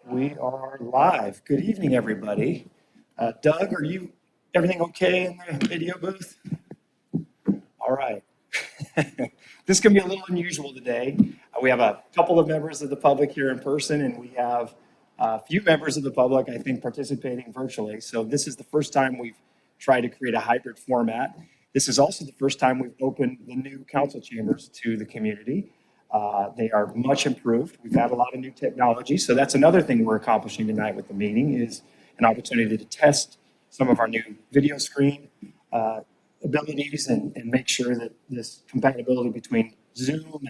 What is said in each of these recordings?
We are live. Good evening, everybody. Doug, everything okay in the video booth? All right. This can be a little unusual today. We have a couple of members of the public here in person, and we have a few members of the public, I think, participating virtually. So this is the first time we've tried to create a hybrid format. This is also the first time we've opened the new council chambers to the community. They are much improved. We've had a lot of new technology. So that's another thing we're accomplishing tonight with the meeting is an opportunity to test some of our new video screen abilities and make sure that this compatibility between Zoom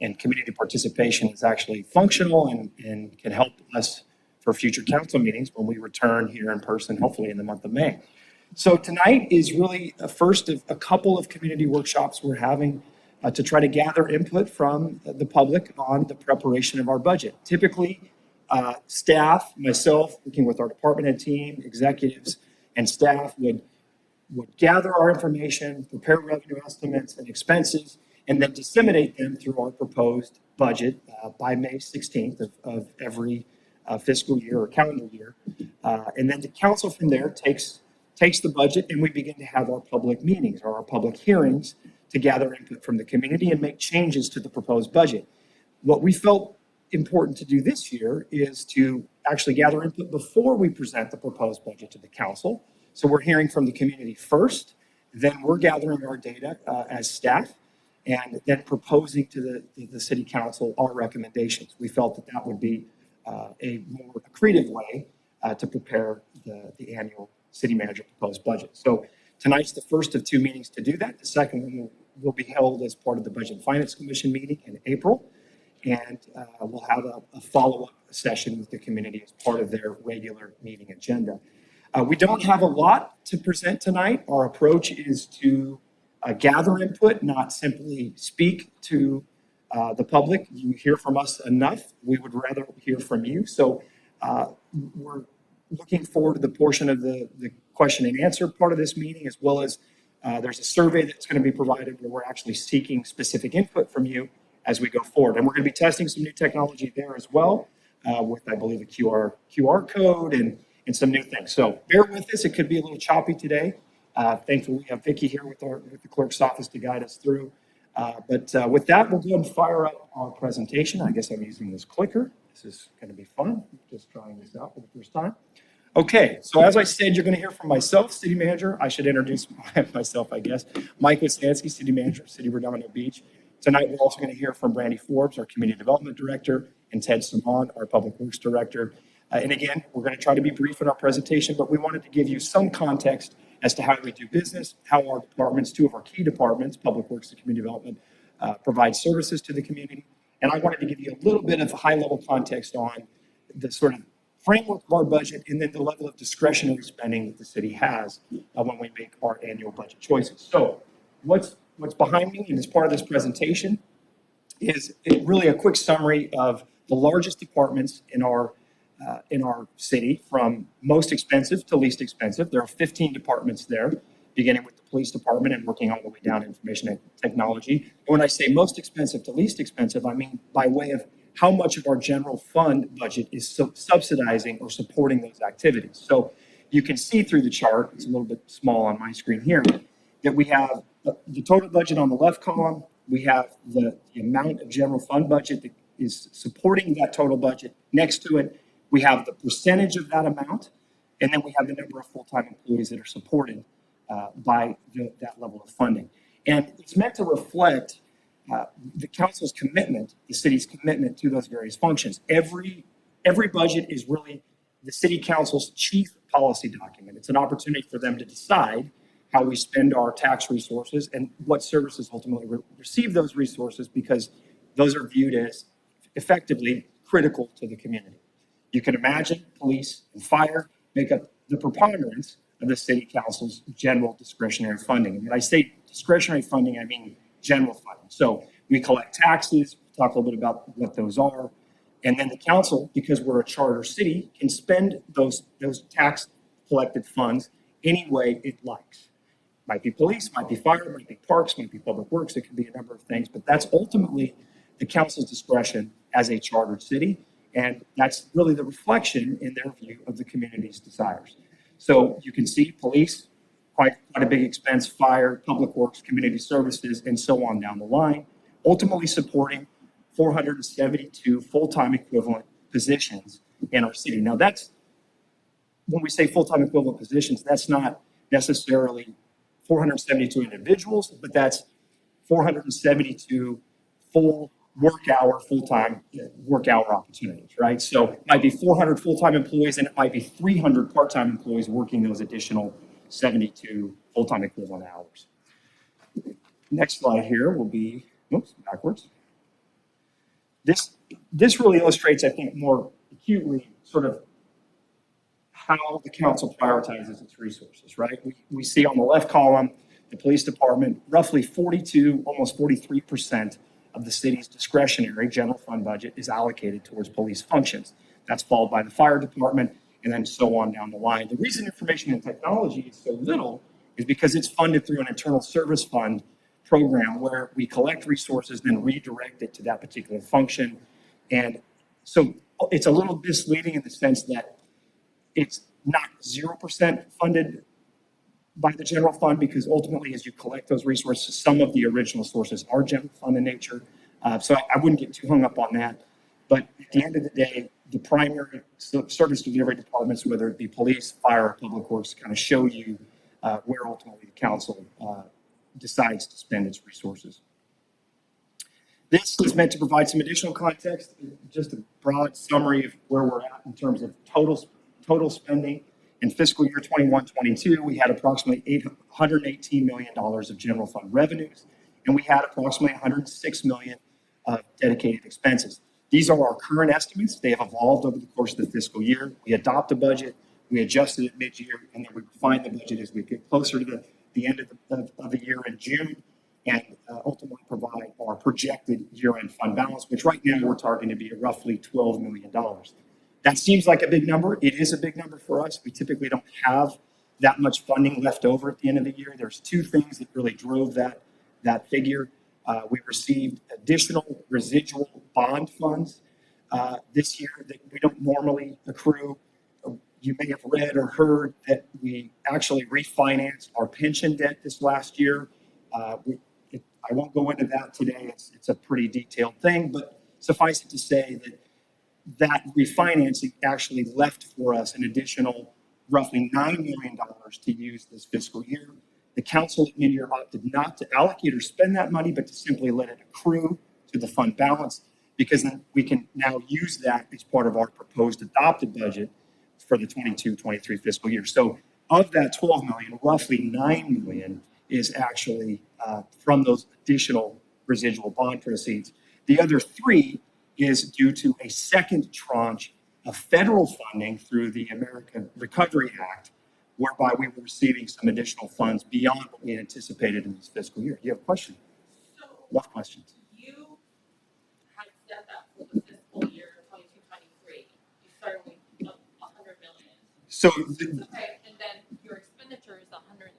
and community participation is actually functional and can help us for future council meetings when we return here in person, hopefully in the month of May. So tonight is really a first of a couple of community workshops we're having to try to gather input from the public on the preparation of our budget. Typically, staff, myself, working with our department head team, executives, and staff would gather our information, prepare revenue estimates and expenses, and then disseminate them through our proposed budget by May 16th of every fiscal year or calendar year. And then the council from there takes the budget and we begin to have our public meetings or our public hearings to gather input from the community and make changes to the proposed budget. What we felt important to do this year is to actually gather input before we present the proposed budget to the council. So we're hearing from the community first, then we're gathering our data as staff, and then proposing to the city council our recommendations. We felt that that would be a more accretive way to prepare the annual city manager proposed budget. So tonight's the first of two meetings to do that. The second one will be held as part of the Budget and Finance Commission meeting in April. And we'll have a follow-up session with the community as part of their regular meeting agenda. We don't have a lot to present tonight. Our approach is to gather input, not simply speak to the public. You hear from us enough. We would rather hear from you. So we're looking forward to the portion of the question and answer part of this meeting, as well as there's a survey that's going to be provided where we're actually seeking specific input from you as we go forward. And we're going to be testing some new technology there as well with, I believe, a QR code and some new things. So bear with us. It could be a little choppy today. Thankfully, we have Vicki here with the clerk's office to guide us through. But with that, we'll go ahead and fire up our presentation. I guess I'm using this clicker. This is going to be fun. Just trying this out for the first time. Okay, so as I said, you're going to hear from myself, city manager. I should introduce myself, I guess. Mike Wisansky, city manager of City of Redondo Beach. Tonight, we're also going to hear from Brandy Forbes, our community development director, and Ted Simon, our public works director. And again, we're going to try to be brief in our presentation, but we wanted to give you some context as to how we do business, how our departments, two of our key departments, public works and community development, provide services to the community. And I wanted to give you a little bit of high-level context on the sort of framework of our budget and then the level of discretionary spending that the city has when we make our annual budget choices. So what's behind me and as part of this presentation is really a quick summary of the largest departments in our city, from most expensive to least expensive. There are 15 departments there, beginning with the police department and working all the way down to information and technology. And when I say most expensive to least expensive, I mean by way of how much of our general fund budget is subsidizing or supporting those activities. So you can see through the chart, it's a little bit small on my screen here, that we have the total budget on the left column. We have the amount of general fund budget that is supporting that total budget. Next to it, we have the percentage of that amount, and then we have the number of full-time employees that are supported by that level of funding. And it's meant to reflect the council's commitment, the city's commitment to those various functions. Every budget is really the city council's chief policy document. It's an opportunity for them to decide how we spend our tax resources and what services ultimately receive those resources, because those are viewed as effectively critical to the community. You can imagine police and fire make up the preponderance of the city council's general discretionary funding. And when I say discretionary funding, I mean general funding. So we collect taxes, talk a little bit about what those are, and then the council, because we're a charter city, can spend those tax collected funds any way it likes. Might be police, might be fire, might be parks, might be public works. It could be a number of things, but that's ultimately the council's discretion as a chartered city. And that's really the reflection in their view of the community's desires. So you can see police, quite a big expense, fire, public works, community services, and so on down the line, ultimately supporting 472 full-time equivalent positions in our city. Now that's, when we say full-time equivalent positions, that's not necessarily 472 individuals, but that's 472 full full-time work hour opportunities, right? So it might be 400 full-time employees and it might be 300 part-time employees working those additional 72 full-time equivalent hours. Next slide here will be, oops, backwards. This really illustrates, I think, more acutely sort of how the council prioritizes its resources, right? We see on the left column, the police department, roughly 42, almost 43% of the city's discretionary general fund budget is allocated towards police functions. That's followed by the fire department and then so on down the line. The reason information and technology is so little is because it's funded through an internal service fund program where we collect resources, then redirect it to that particular function. And so it's a little misleading in the sense that it's not 0% funded by the general fund, because ultimately, as you collect those resources, some of the original sources are general fund in nature. So I wouldn't get too hung up on that. But at the end of the day, the primary service delivery departments, whether it be police, fire, or public works, kind of show you where ultimately the council decides to spend its resources. This is meant to provide some additional context, just a broad summary of where we're at in terms of total spending. In fiscal year 21-22, we had approximately $118 million of general fund revenues, and we had approximately $106 million of dedicated expenses. These are our current estimates. They have evolved over the course of the fiscal year. We adopt a budget, we adjust it at mid-year, and then we refine the budget as we get closer to the end of the year in June, and ultimately provide our projected year-end fund balance, which right now we're targeting to be roughly $12 million. That seems like a big number. It is a big number for us. We typically don't have that much funding left over at the end of the year. There's two things that really drove that figure. We received additional residual bond funds this year that we don't normally accrue. You may have read or heard that we actually refinanced our pension debt this last year. I won't go into that today. It's a pretty detailed thing, but suffice it to say that refinancing actually left for us an additional roughly $9 million to use this fiscal year. The council at mid-year opted not to allocate or spend that money, but to simply let it accrue to the fund balance, because then we can now use that as part of our proposed adopted budget for the 22-23 fiscal year. So of that 12 million, roughly 9 million is actually from those additional residual bond proceeds. The other 3 is due to a second tranche of federal funding through the American Recovery Act, whereby we were receiving some additional funds beyond what we had anticipated in this fiscal year. Do you have a question? So, Love questions. you had said that for the fiscal year 22-23, you started with 100 million. So, Okay, and then your expenditure is 103.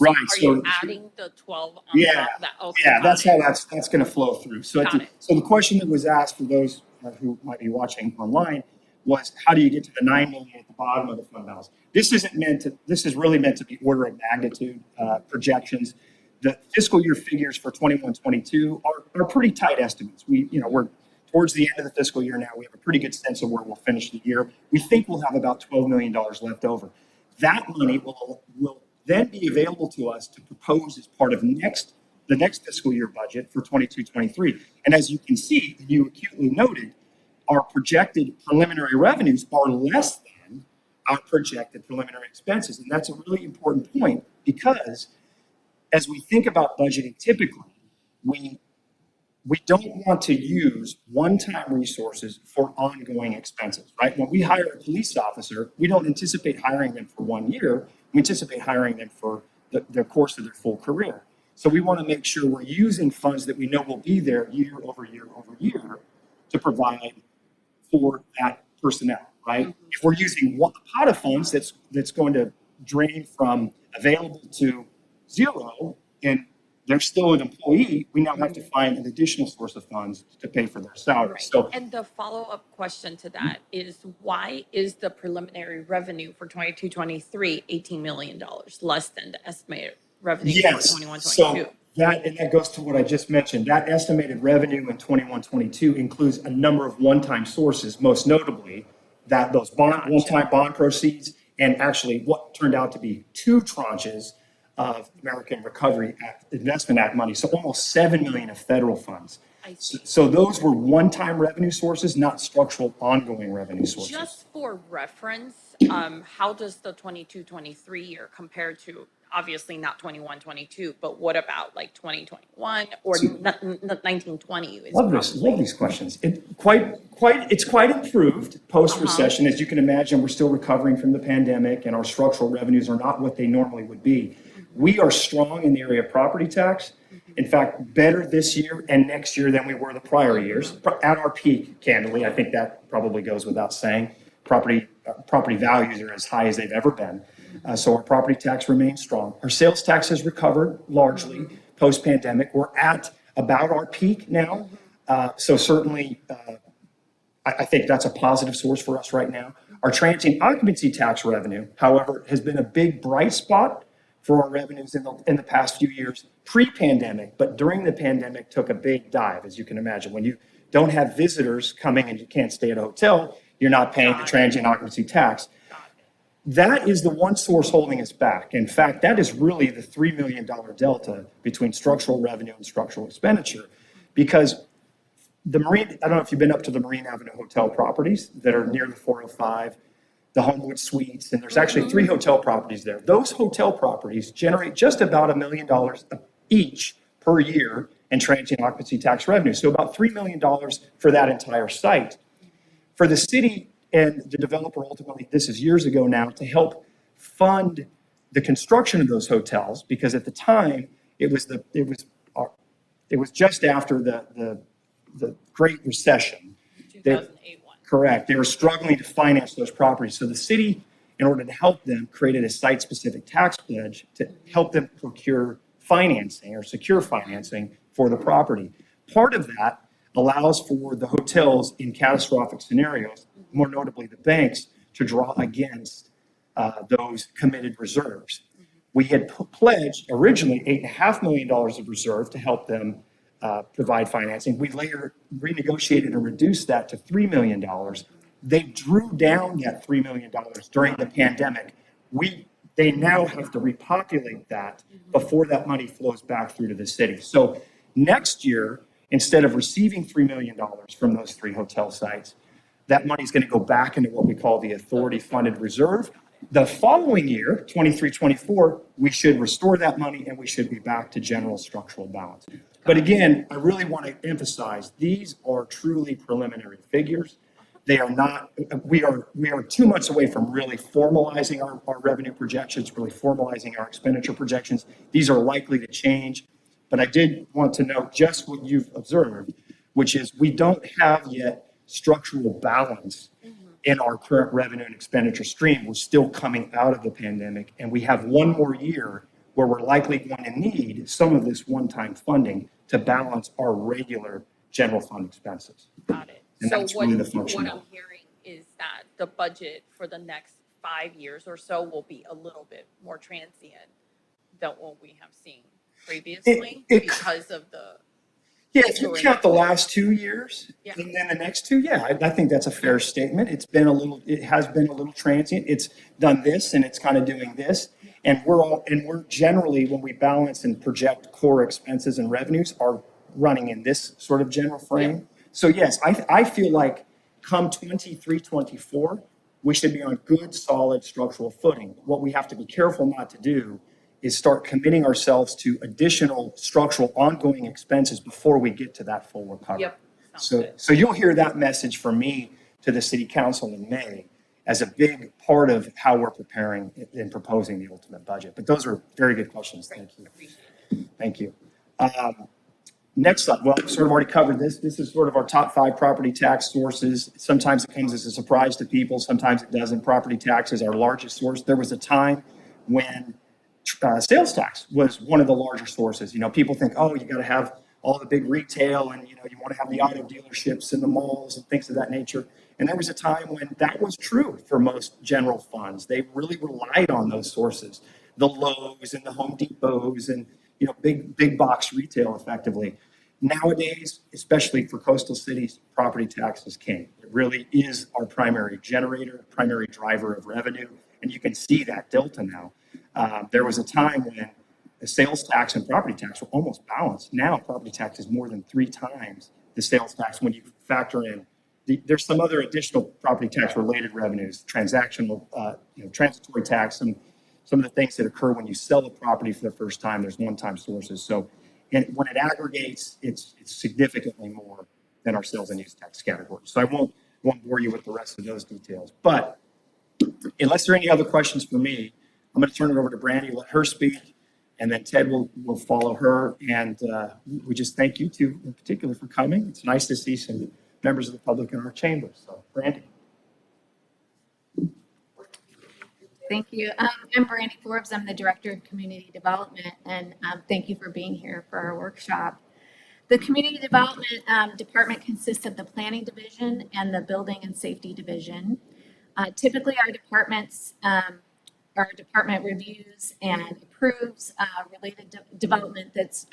right. Are So you adding the 12 on yeah, top of that? Okay, yeah, that's how it. that's going to flow through. So, Got it. so the question that was asked for those who might be watching online was, how do you get to the 9 million at the bottom of the fund balance? This isn't meant to. This is really meant to be order of magnitude projections. The fiscal year figures for 21-22 are pretty tight estimates. We're towards the end of the fiscal year now. We have a pretty good sense of where we'll finish the year. We think we'll have about $12 million left over. That money will then be available to us to propose as part of the next fiscal year budget for 22-23. And as you can see, you acutely noted, our projected preliminary revenues are less than our projected preliminary expenses. And that's a really important point, because as we think about budgeting, typically, we don't want to use one-time resources for ongoing expenses, right? When we hire a police officer, we don't anticipate hiring them for 1 year. We anticipate hiring them for the course of their full career. So we want to make sure we're using funds that we know will be there year over year over year to provide for that personnel, right? Mm-hmm. If we're using a pot of funds that's going to drain from available to zero in they're still an employee, we now have to find an additional source of funds to pay for their salary. Right. So And the follow-up question to that is, why is the preliminary revenue for 22-23 $18 million less than the estimated revenue for yes, 21-22? so that goes to what I just mentioned. That estimated revenue in 21-22 includes a number of one-time sources, most notably those one-time bond proceeds, and actually what turned out to be 2 tranches of American Recovery Act, Investment Act money. So almost $7 million of federal funds. I see. So those were one-time revenue sources, not structural ongoing revenue sources. Just for reference, how does the 22-23 year compare to, obviously not 21-22, but what about like 2021 or 19-20? Love these questions. It's quite improved post-recession. As you can imagine, we're still recovering from the pandemic, and our structural revenues are not what they normally would be. We are strong in the area of property tax. In fact, better this year and next year than we were the prior years. At our peak, candidly, I think that probably goes without saying. Property values are as high as they've ever been. So our property tax remains strong. Our sales tax has recovered largely post-pandemic. We're at about our peak now. So certainly, I think that's a positive source for us right now. Our transient occupancy tax revenue, however, has been a big bright spot for our revenues in the past few years, pre-pandemic, but during the pandemic took a big dive, as you can imagine. When you don't have visitors coming and you can't stay at a hotel, you're not paying the transient occupancy tax. That is the one source holding us back. In fact, that is really the $3 million delta between structural revenue and structural expenditure, because I don't know if you've been up to the Marine Avenue hotel properties that are near the 405, the Homewood Suites, and there's actually 3 hotel properties there. Those hotel properties generate just about $1 million each per year in transient occupancy tax revenue. So about $3 million for that entire site. For the city and the developer, ultimately, this is years ago now, to help fund the construction of those hotels, because at the time it was just after the Great Recession. 2008 one. Correct. They were struggling to finance those properties. So the city, in order to help them, created a site-specific tax pledge to help them procure financing or secure financing for the property. Part of that allows for the hotels in catastrophic scenarios, more notably the banks, to draw against those committed reserves. We had pledged originally $8.5 million of reserve to help them provide financing. We later renegotiated and reduced that to $3 million. They drew down that $3 million during the pandemic. They now have to repopulate that before that money flows back through to the city. So next year, instead of receiving $3 million from those 3 hotel sites, that money is going to go back into what we call the authority funded reserve. The following year, 23-24, we should restore that money and we should be back to general structural balance. But again, I really want to emphasize, these are truly preliminary figures. They are not, we are 2 months away from really formalizing our revenue projections, really formalizing our expenditure projections. These are likely to change, but I did want to note just what you've observed, which is we don't have yet structural balance in our current revenue and expenditure stream. We're still coming out of the pandemic, and we have 1 more year where we're likely going to need some of this one-time funding to balance our regular general fund expenses. Got it. And So that's what really the function. I'm hearing is that the budget for the next 5 years or so will be a little bit more transient than what we have seen previously because of the. Yeah, if you count the last 2 years Yeah. and then the next 2, I think that's a fair statement. It has been a little transient. It's done this and it's kind of doing this. And we're generally, when we balance and project core expenses and revenues, are running in this sort of general frame. Yeah. So yes, I feel like come 23-24, we should be on good, solid structural footing. What we have to be careful not to do is start committing ourselves to additional structural ongoing expenses before we get to that full recovery. Yep. Sounds good. So you'll hear that message from me to the city council in May as a big part of how we're preparing and proposing the ultimate budget. But those are very good questions. Thank you. Appreciate it. Thank you. Next slide. Well, sort of already covered this. This is sort of our top 5 property tax sources. Sometimes it comes as a surprise to people. Sometimes it doesn't. Property tax is our largest source. There was a time when sales tax was one of the larger sources. People think, oh, you got to have all the big retail and, you want to have the auto dealerships and the malls and things of that nature. And there was a time when that was true for most general funds. They really relied on those sources, the Lowe's and the Home Depots and, big box retail effectively. Nowadays, especially for coastal cities, property tax is king. It really is our primary generator, primary driver of revenue. And you can see that delta now. There was a time when the sales tax and property tax were almost balanced. Now property tax is more than 3 times the sales tax when you factor in there's some other additional property tax related revenues, transactional, transitory tax, and some of the things that occur when you sell a property for the first time. There's one-time sources. So when it aggregates, it's significantly more than our sales and use tax category. So I won't bore you with the rest of those details. But unless there are any other questions for me, I'm going to turn it over to Brandy, let her speak, and then Ted will follow her. And we just thank you two in particular for coming. It's nice to see some members of the public in our chamber. So, Brandy. Thank you. I'm Brandy Forbes. I'm the Director of Community Development, and thank you for being here for our workshop. The Community Development Department consists of the Planning Division and the Building and Safety Division. Typically, our department reviews and approves related development that's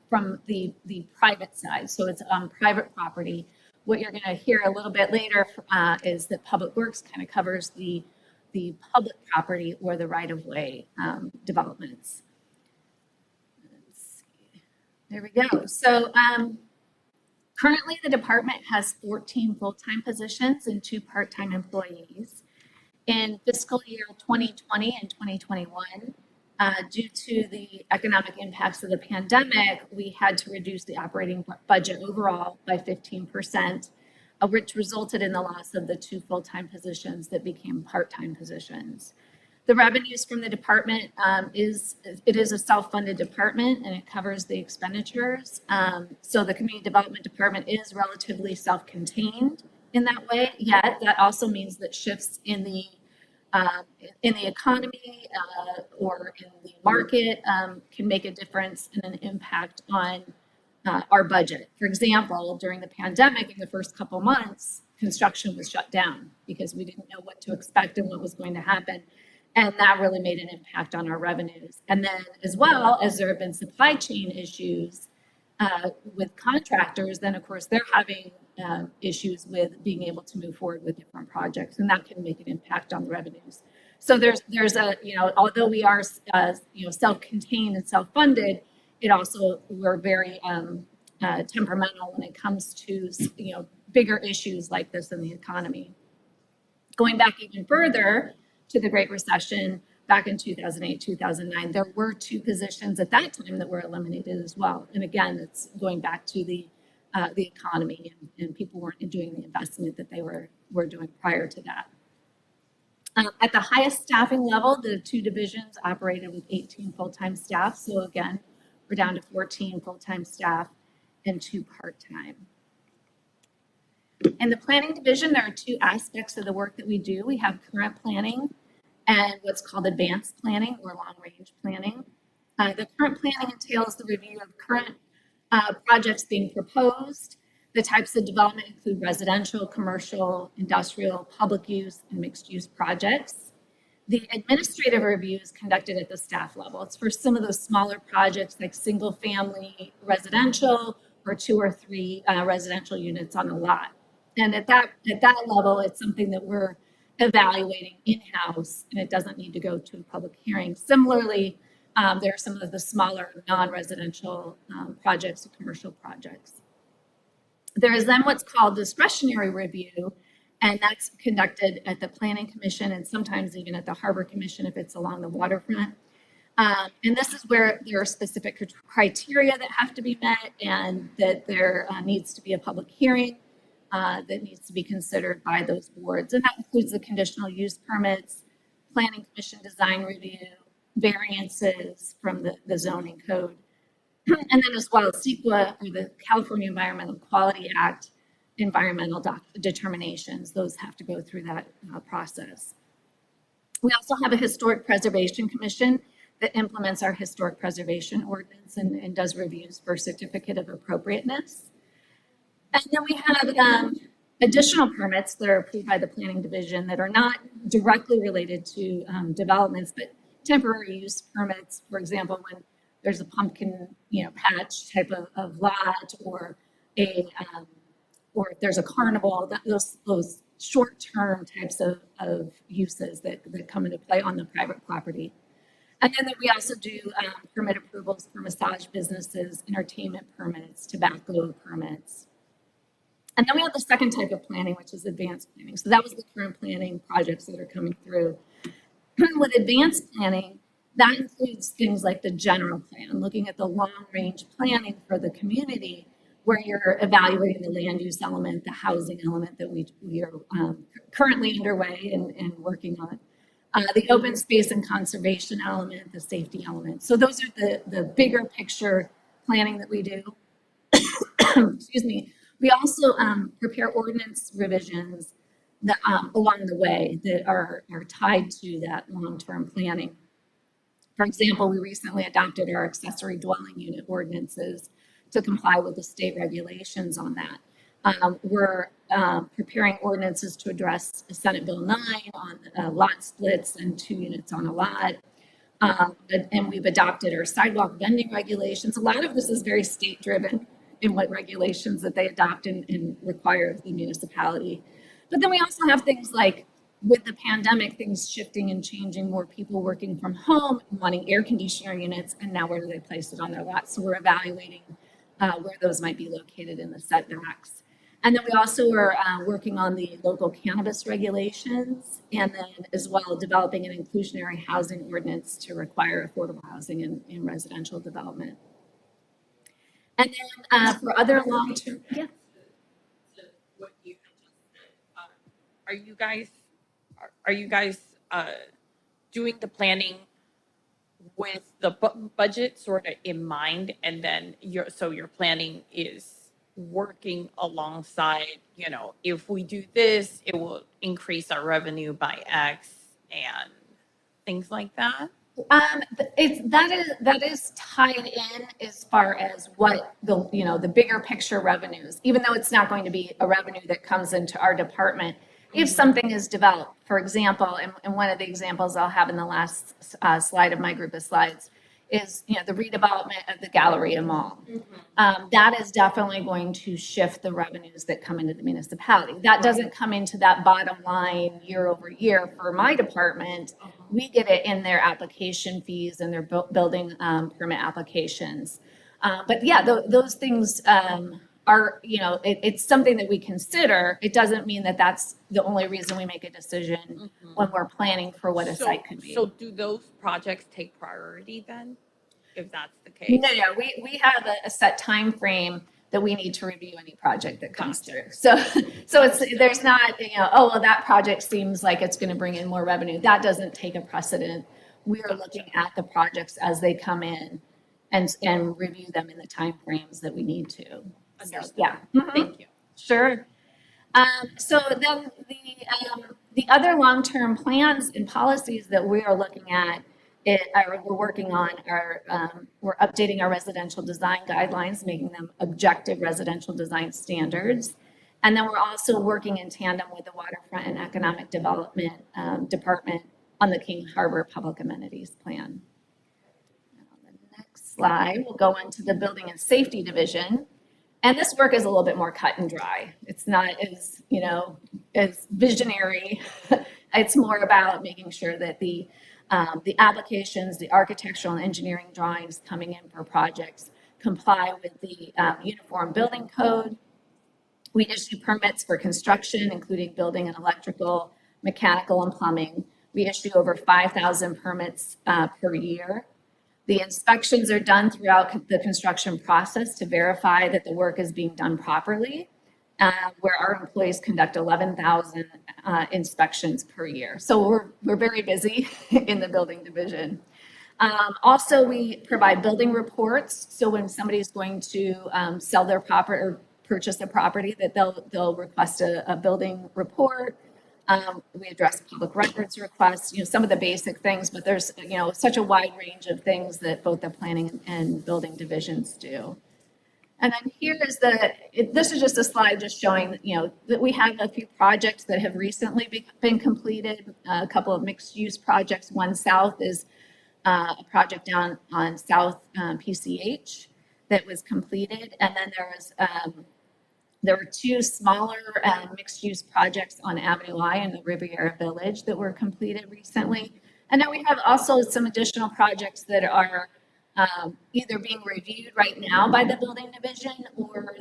from the private side, so it's on private property. What you're going to hear a little bit later is that Public Works kind of covers the public property or the right-of-way developments. Let's see. There we go. So currently the department has 14 full-time positions and 2 part-time employees. In fiscal year 2020 and 2021, due to the economic impacts of the pandemic, we had to reduce the operating budget overall by 15%, which resulted in the loss of the 2 full-time positions that became part-time positions. The revenues from the department it is a self-funded department and it covers the expenditures. So the Community Development Department is relatively self-contained in that way, yet that also means that shifts in the economy or in the market can make a difference and an impact on our budget. For example, during the pandemic, in the first couple months, construction was shut down because we didn't know what to expect and what was going to happen. And that really made an impact on our revenues. And then as well as there have been supply chain issues with contractors, then of course they're having issues with being able to move forward with different projects, and that can make an impact on the revenues. So there's a, although we are, self-contained and self-funded, it also, we're very temperamental when it comes to, bigger issues like this in the economy. Going back even further to the Great Recession back in 2008, 2009, there were 2 positions at that time that were eliminated as well. And again, it's going back to the economy and people weren't doing the investment that they were doing prior to that. At the highest staffing level, the 2 divisions operated with 18 full-time staff. So again, we're down to 14 full-time staff and 2 part-time. In the planning division, there are 2 aspects of the work that we do. We have current planning and what's called advanced planning or long-range planning. The current planning entails the review of current projects being proposed. The types of development include residential, commercial, industrial, public use, and mixed use projects. The administrative review is conducted at the staff level. It's for some of those smaller projects like single family residential or 2 or 3 residential units on a lot. And at that level, it's something that we're evaluating in-house, and it doesn't need to go to a public hearing. Similarly, there are some of the smaller non-residential projects or commercial projects. There is then what's called discretionary review, and that's conducted at the Planning Commission and sometimes even at the Harbor Commission if it's along the waterfront. And this is where there are specific criteria that have to be met and that there needs to be a public hearing that needs to be considered by those boards. And that includes the conditional use permits, Planning Commission design review, variances from the zoning code, and then as well CEQA, or the California Environmental Quality Act, environmental determinations. Those have to go through that process. We also have a Historic Preservation Commission that implements our historic preservation ordinance and does reviews for certificate of appropriateness. And then we have additional permits that are approved by the planning division that are not directly related to developments, but temporary use permits. For example, when there's a pumpkin, patch type of lot, or or if there's a carnival, those short-term types of uses that come into play on the private property. And then we also do permit approvals for massage businesses, entertainment permits, tobacco permits. And then we have the second type of planning, which is advanced planning. So that was the current planning projects that are coming through. With advanced planning, that includes things like the general plan, looking at the long-range planning for the community, where you're evaluating the land use element, the housing element that we are currently underway and working on, the open space and conservation element, the safety element. So those are the bigger picture planning that we do. Excuse me. We also prepare ordinance revisions that, along the way that are tied to that long-term planning. For example, we recently adopted our accessory dwelling unit ordinances to comply with the state regulations on that. We're preparing ordinances to address Senate Bill 9 on lot splits and 2 units on a lot. And we've adopted our sidewalk vending regulations. A lot of this is very state-driven in what regulations that they adopt and require of the municipality. But then we also have things like, with the pandemic, things shifting and changing, more people working from home, wanting air conditioner units, and now where do they place it on their lots? So we're evaluating where those might be located in the setbacks. And then we also are working on the local cannabis regulations, and then as well developing an inclusionary housing ordinance to require affordable housing in residential development. And then for other long-term, yeah. What you just said, are you guys doing the planning with the budget sort of in mind, and then your planning is working alongside, if we do this, it will increase our revenue by X and things like that? That is tied in as far as what the bigger picture revenues, even though it's not going to be a revenue that comes into our department. If something is developed, for example, and one of the examples I'll have in the last slide of my group of slides is, the redevelopment of the Galleria Mall. That is definitely going to shift the revenues that come into the municipality. That doesn't come into that bottom line year over year for my department. We get it in their application fees and their building permit applications. But yeah, those things are, it's something that we consider. It doesn't mean that that's the only reason we make a decision when we're planning for what a site could be. So do those projects take priority then, if that's the case? No, we have a set time frame that we need to review any project that comes through. So there's not, oh, well, that project seems like it's going to bring in more revenue. That doesn't take a precedent. We are looking at the projects as they come in and review them in the time frames that we need to. So, yeah. Thank you. Sure. So then the other long-term plans and policies that we are looking at, we're working on are, we're updating our residential design guidelines, making them objective residential design standards. And then we're also working in tandem with the Waterfront and Economic Development Department on the King Harbor Public Amenities Plan. On the next slide, we'll go into the Building and Safety Division. And this work is a little bit more cut and dry. It's not as, as visionary. It's more about making sure that the applications, the architectural and engineering drawings coming in for projects comply with the Uniform Building Code. We issue permits for construction, including building and electrical, mechanical, and plumbing. We issue over 5,000 permits per year. The inspections are done throughout the construction process to verify that the work is being done properly, where our employees conduct 11,000 inspections per year. So we're very busy in the building division. Also, we provide building reports. So when somebody's going to sell their property or purchase a property, that they'll request a building report. We address public records requests, some of the basic things, but there's, such a wide range of things that both the planning and building divisions do. And then here is this is just a slide just showing, that we have a few projects that have recently been completed, a couple of mixed-use projects. One south is a project down on South PCH that was completed. And then there were two smaller mixed-use projects on Avenue I in the Riviera Village that were completed recently. And then we have also some additional projects that are either being reviewed right now by the building division, or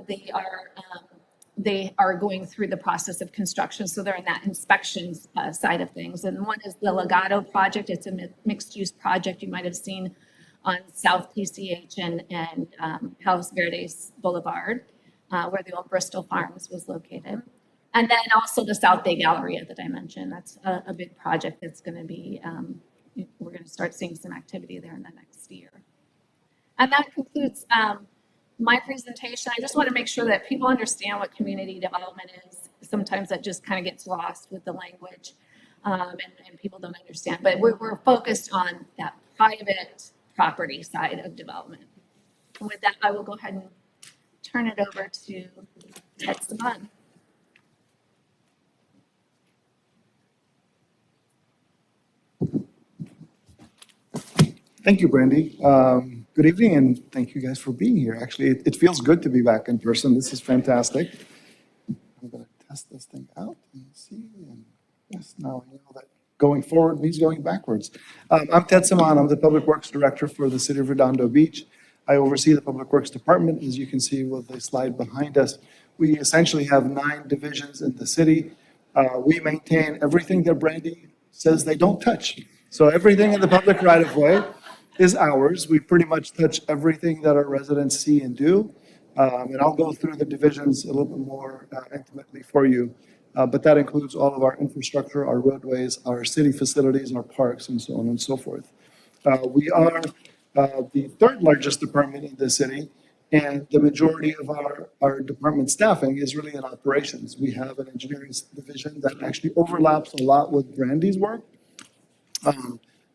they are going through the process of construction. So they're in that inspections side of things. And one is the Legato project. It's a mixed-use project you might have seen on South PCH and Palos Verdes Boulevard, where the old Bristol Farms was located. And then also the South Bay Galleria that I mentioned. That's a big project that's going to be, we're going to start seeing some activity there in the next year. And that concludes my presentation. I just want to make sure that people understand what community development is. Sometimes that just kind of gets lost with the language, and people don't understand. But we're focused on that private property side of development. And with that, I will go ahead and turn it over to Ted Saban. Thank you, Brandy. Good evening, and thank you guys for being here. Actually, it feels good to be back in person. This is fantastic. I'm going to test this thing out and see. And yes, now I know that going forward means going backwards. I'm Ted Saman. I'm the Public Works Director for the City of Redondo Beach. I oversee the Public Works Department. As you can see with the slide behind us, we essentially have 9 divisions in the city. We maintain everything that Brandy says they don't touch. So everything in the public right-of-way is ours. We pretty much touch everything that our residents see and do. And I'll go through the divisions a little bit more intimately for you. But that includes all of our infrastructure, our roadways, our city facilities, our parks, and so on and so forth. We are the 3rd largest department in the city, and the majority of our department staffing is really in operations. We have an engineering division that actually overlaps a lot with Brandy's work.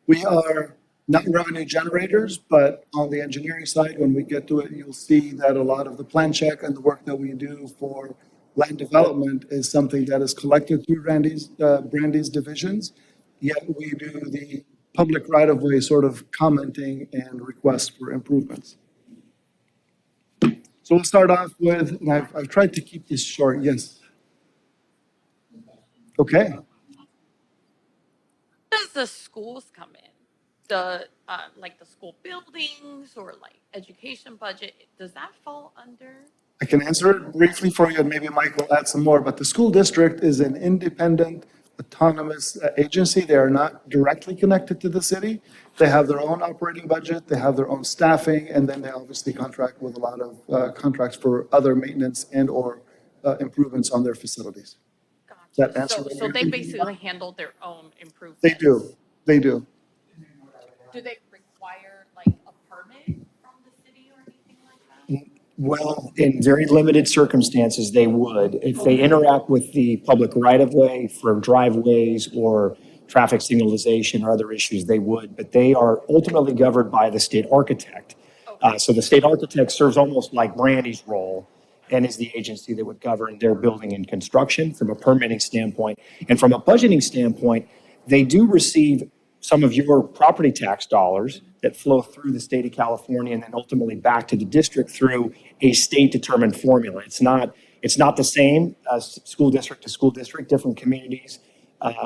We are not revenue generators, but on the engineering side, when we get to it, you'll see that a lot of the plan check and the work that we do for land development is something that is collected through Brandy's divisions. Yet we do the public right-of-way sort of commenting and requests for improvements. So we'll start off with, and I've tried to keep this short. Yes. Okay. Does the schools come in? The like the school buildings or like education budget, does that fall under? I can answer it briefly for you, and maybe Mike will add some more, but the school district is an independent, autonomous agency. They are not directly connected to the city. They have their own operating budget, they have their own staffing, and then they obviously contract with a lot of contracts for other maintenance and or improvements on their facilities. Gotcha. That answer So they basically handle their own improvements? They do, they do. Do they require like a permit from the city or anything like that? Well, in very limited circumstances, they would. If they interact with the public right-of-way for driveways or traffic signalization or other issues, they would. But they are ultimately governed by the state architect. So the state architect serves almost like Brandy's role and is the agency that would govern their building and construction from a permitting standpoint. And from a budgeting standpoint, they do receive some of your property tax dollars that flow through the state of California and then ultimately back to the district through a state-determined formula. It's not the same as school district to school district. Different communities,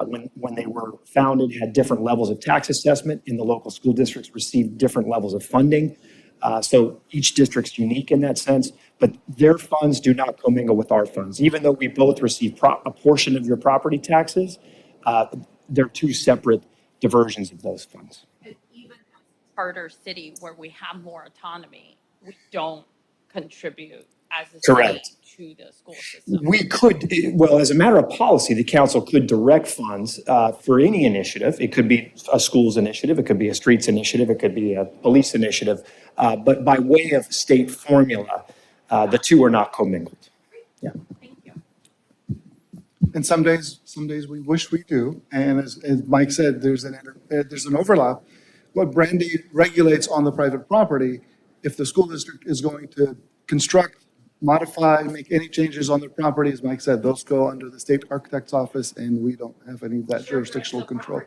when they were founded, had different levels of tax assessment, and the local school districts received different levels of funding. So each district's unique in that sense, but their funds do not commingle with our funds. Even though we both receive a portion of your property taxes, they're 2 separate diversions of those funds. And even as Charter city where we have more autonomy, we don't contribute as a Correct. state to the school system. We could, well, as a matter of policy, the council could direct funds for any initiative. It could be a schools initiative, it could be a streets initiative, it could be a police initiative. But by way of state formula, the 2 are not commingled. Yeah. Thank you. And some days we wish we do. And as Mike said, there's an overlap. What Brandy regulates on the private property, if the school district is going to construct, modify, make any changes on their property, as Mike said, those go under the state architect's office, and we don't have any of that jurisdictional control.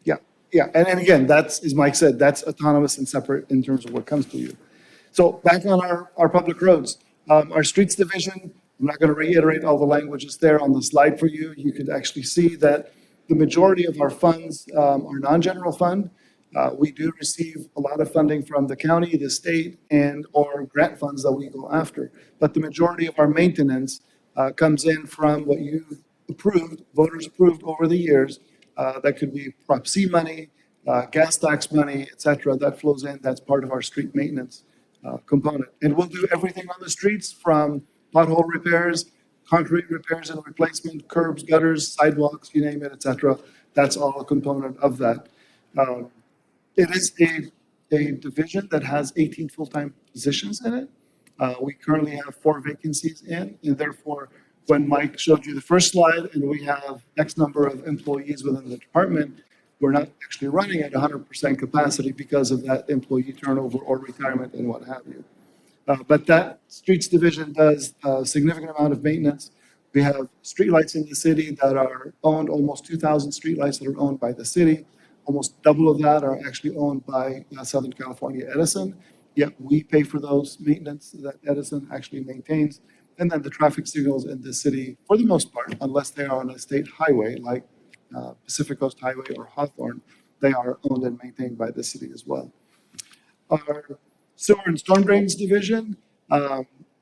Yeah, yeah, and again, that's, as Mike said, that's autonomous and separate in terms of what comes to you. So back on our public roads, our streets division, I'm not gonna reiterate all the languages there on the slide for you. You could actually see that the majority of our funds are non-general fund. We do receive a lot of funding from the county, the state, and/or grant funds that we go after. But the majority of our maintenance comes in from what you approved, voters approved over the years. That could be Prop C money, gas tax money, et cetera, that flows in. That's part of our street maintenance component. And we'll do everything on the streets from pothole repairs, concrete repairs and replacement, curbs, gutters, sidewalks, you name it, et cetera. That's all a component of that. It is a division that has 18 full-time positions in it. We currently have 4 vacancies in, and therefore, when Mike showed you the first slide, and we have X number of employees within the department, we're not actually running at 100% capacity because of that employee turnover or retirement and what have you. But that streets division does a significant amount of maintenance. We have streetlights in the city that are owned, almost 2,000 streetlights that are owned by the city. Almost double of that are actually owned by Southern California Edison. Yet we pay for those maintenance that Edison actually maintains. And then the traffic signals in the city, for the most part, unless they are on a state highway like Pacific Coast Highway or Hawthorne, they are owned and maintained by the city as well. Our sewer and storm drains division,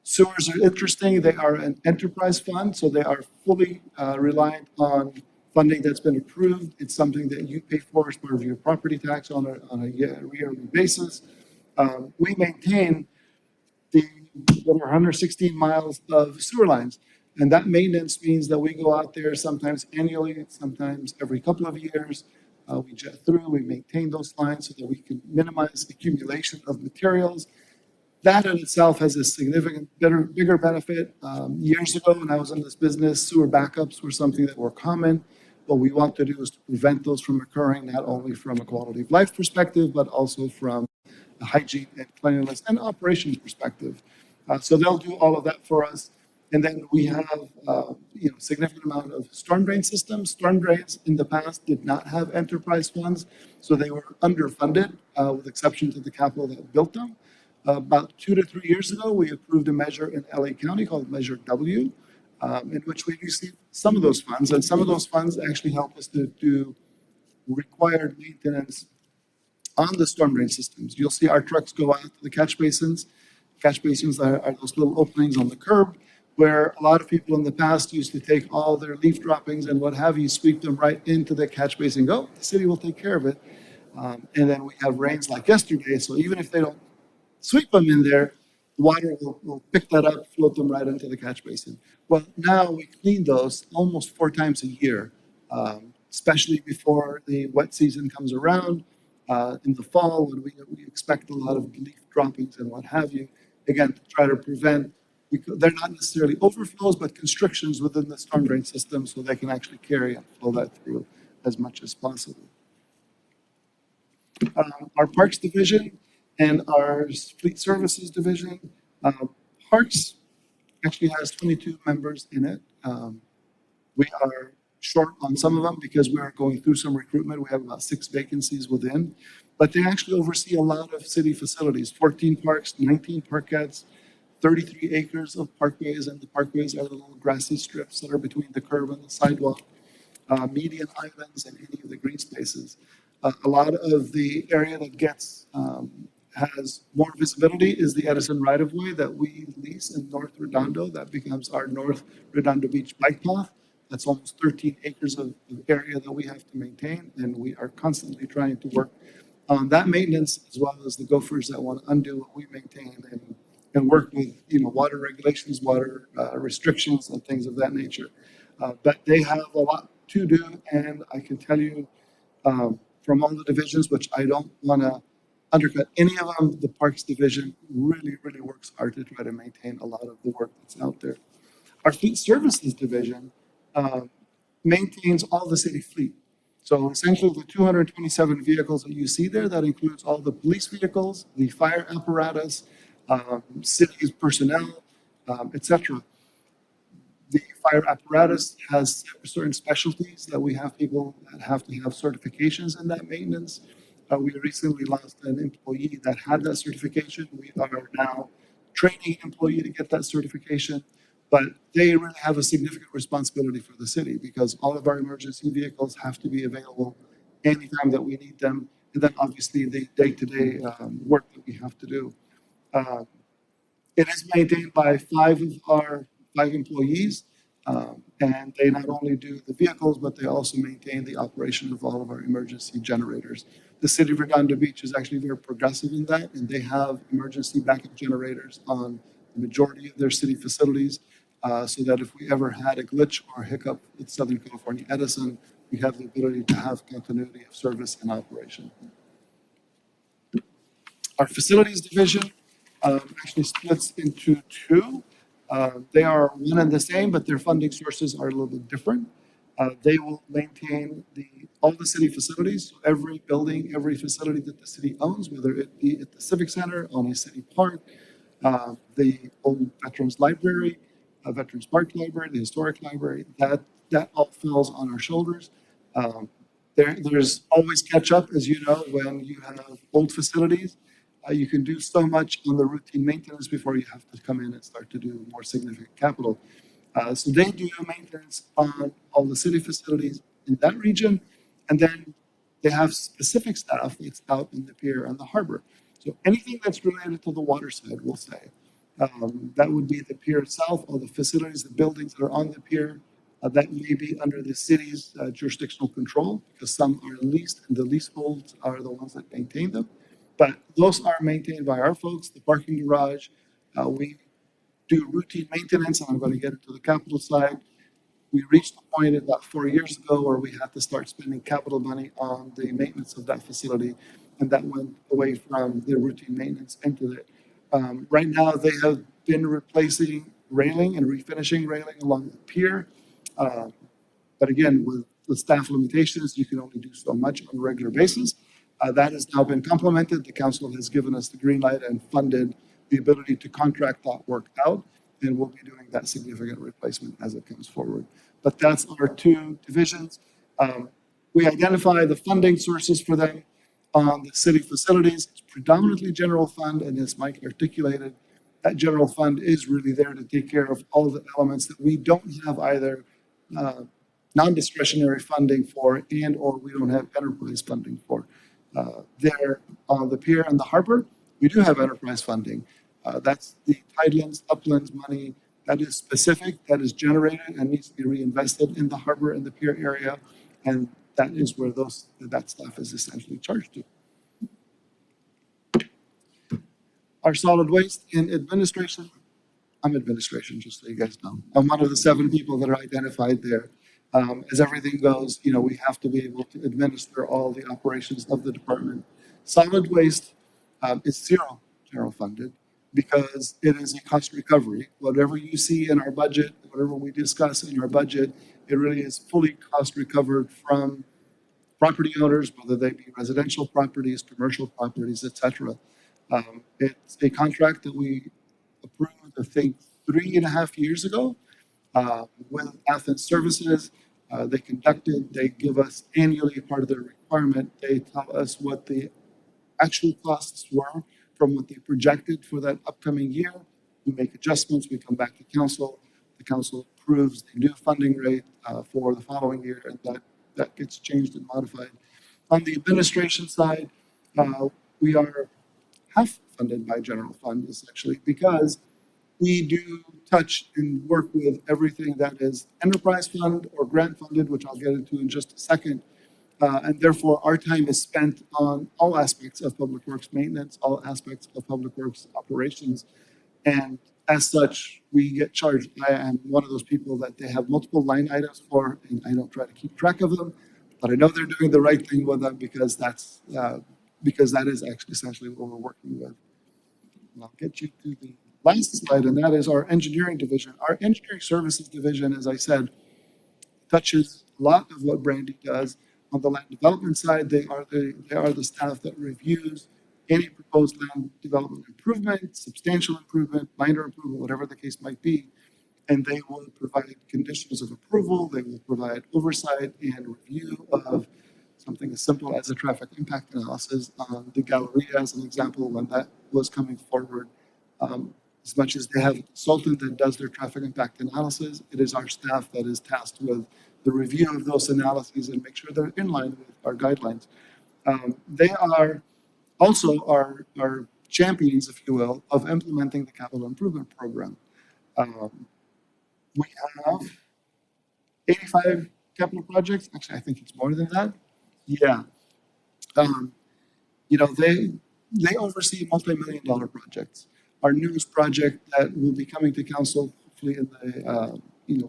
sewers are interesting. They are an enterprise fund, so they are fully reliant on funding that's been approved. It's something that you pay for as part of your property tax on a yearly basis. We maintain the 116 miles of sewer lines. And that maintenance means that we go out there sometimes annually, sometimes every couple of years. We jet through, we maintain those lines so that we can minimize accumulation of materials. That in itself has a significant, bigger benefit. Years ago, when I was in this business, sewer backups were something that were common. What we want to do is to prevent those from occurring, not only from a quality of life perspective, but also from a hygiene and cleanliness and operations perspective. So they'll do all of that for us. And then we have significant amount of storm drain systems. Storm drains in the past did not have enterprise funds, so they were underfunded, with exception to the capital that built them. About 2 to 3 years ago, we approved a measure in LA County called Measure W, in which we received some of those funds, and some of those funds actually help us to do required maintenance on the storm drain systems. You'll see our trucks go out to the catch basins. Catch basins are those little openings on the curb where a lot of people in the past used to take all their leaf droppings and what have you, sweep them right into the catch basin, go, the city will take care of it. And then we have rains like yesterday, so even if they don't sweep them in there, the water will pick that up, float them right into the catch basin. Well, now we clean those almost 4 times a year, especially before the wet season comes around. In the fall, when we expect a lot of leaf droppings and what have you, again, to try to prevent, they're not necessarily overflows, but constrictions within the storm drain system so they can actually carry and flow that through as much as possible. Our Parks Division and our Fleet Services Division, Parks actually has 22 members in it. We are short on some of them because we are going through some recruitment. We have about 6 vacancies within, but they actually oversee a lot of city facilities, 14 parks, 19 parkettes, 33 acres of parkways, and the parkways are the little grassy strips that are between the curb and the sidewalk, median islands, and any of the green spaces. A lot of the area that gets has more visibility is the Edison right-of-way that we lease in North Redondo. That becomes our North Redondo Beach bike path. That's almost 13 acres of area that we have to maintain, and we are constantly trying to work on that maintenance as well as the gophers that want to undo what we maintain and work with water regulations, water restrictions, and things of that nature. But they have a lot to do, and I can tell you from all the divisions, which I don't want to undercut any of them, the Parks Division really, really works hard to try to maintain a lot of the work that's out there. Our Fleet Services Division maintains all the city fleet. So essentially the 227 vehicles that you see there, that includes all the police vehicles, the fire apparatus, city's personnel, etc. The fire apparatus has certain specialties that we have people that have to have certifications in that maintenance. We recently lost an employee that had that certification. We are now training an employee to get that certification, but they really have a significant responsibility for the city because all of our emergency vehicles have to be available anytime that we need them. And then obviously the day-to-day work that we have to do. It is maintained by five employees, and they not only do the vehicles, but they also maintain the operation of all of our emergency generators. The city of Redondo Beach is actually very progressive in that, and they have emergency backup generators on the majority of their city facilities, so that if we ever had a glitch or hiccup with Southern California Edison, we have the ability to have continuity of service and operation. Our facilities division actually splits into two. They are one and the same, but their funding sources are a little bit different. They will maintain all the city facilities, so every building, every facility that the city owns, whether it be at the Civic Center, on a city park, the old Veterans Library, Veterans Park Library, the Historic Library, that all falls on our shoulders. There's always catch up, as you know, when you have old facilities. You can do so much on the routine maintenance before you have to come in and start to do more significant capital. So they do maintenance on all the city facilities in that region, and then they have specific staff that's out in the pier and the harbor. So anything that's related to the water side, we'll say, that would be the pier itself, all the facilities, the buildings that are on the pier, that may be under the city's jurisdictional control, because some are leased, and the leaseholds are the ones that maintain them. But those are maintained by our folks, the parking garage. We do routine maintenance, and I'm going to get into the capital side. We reached the point about 4 years ago where we had to start spending capital money on the maintenance of that facility, and that went away from the routine maintenance into it. Right now, they have been replacing railing and refinishing railing along the pier. But again, with staff limitations, you can only do so much on a regular basis. That has now been complemented. The council has given us the green light and funded the ability to contract that work out, and we'll be doing that significant replacement as it comes forward. But that's our two divisions. We identify the funding sources for them on the city facilities. It's predominantly general fund, and as Mike articulated, that general fund is really there to take care of all the elements that we don't have either non-discretionary funding for and or we don't have enterprise funding for. There on the pier and the harbor, we do have enterprise funding. That's the tidelands, uplands money that is specific, that is generated and needs to be reinvested in the harbor and the pier area. And that is where that stuff is essentially charged to. Our solid waste in administration, I'm administration, just so you guys know. I'm one of the 7 people that are identified there. As everything goes, we have to be able to administer all the operations of the department. Solid waste is zero general funded because it is a cost recovery. Whatever you see in our budget, whatever we discuss in our budget, it really is fully cost recovered from property owners, whether they be residential properties, commercial properties, etc. It's a contract that we approved, I think, 3.5 years ago with Athens Services. They give us annually part of their requirement. They tell us what the actual costs were from what they projected for that upcoming year. We make adjustments, we come back to council. The council approves the new funding rate for the following year, and that gets changed and modified. On the administration side, we are half funded by general fund essentially because we do touch and work with everything that is enterprise fund or grant funded, which I'll get into in just a second. And therefore, our time is spent on all aspects of public works maintenance, all aspects of public works operations. And as such, we get charged. I am one of those people that they have multiple line items for, and I don't try to keep track of them, but I know they're doing the right thing with them because that is actually essentially what we're working with. And I'll get you to the last slide, and that is our engineering division. Our engineering services division, as I said, touches a lot of what Brandy does. On the land development side, they are the staff that reviews any proposed land development improvement, substantial improvement, minor improvement, whatever the case might be. And they will provide conditions of approval. They will provide oversight and review of something as simple as a traffic impact analysis on the Galleria, as an example, when that was coming forward. As much as they have a consultant that does their traffic impact analysis, it is our staff that is tasked with the review of those analyses and make sure they're in line with our guidelines. They are also our champions, if you will, of implementing the capital improvement program. We have 85 capital projects. Actually, I think it's more than that. Yeah. They oversee multi-million-dollar projects. Our newest project that will be coming to council, hopefully in the,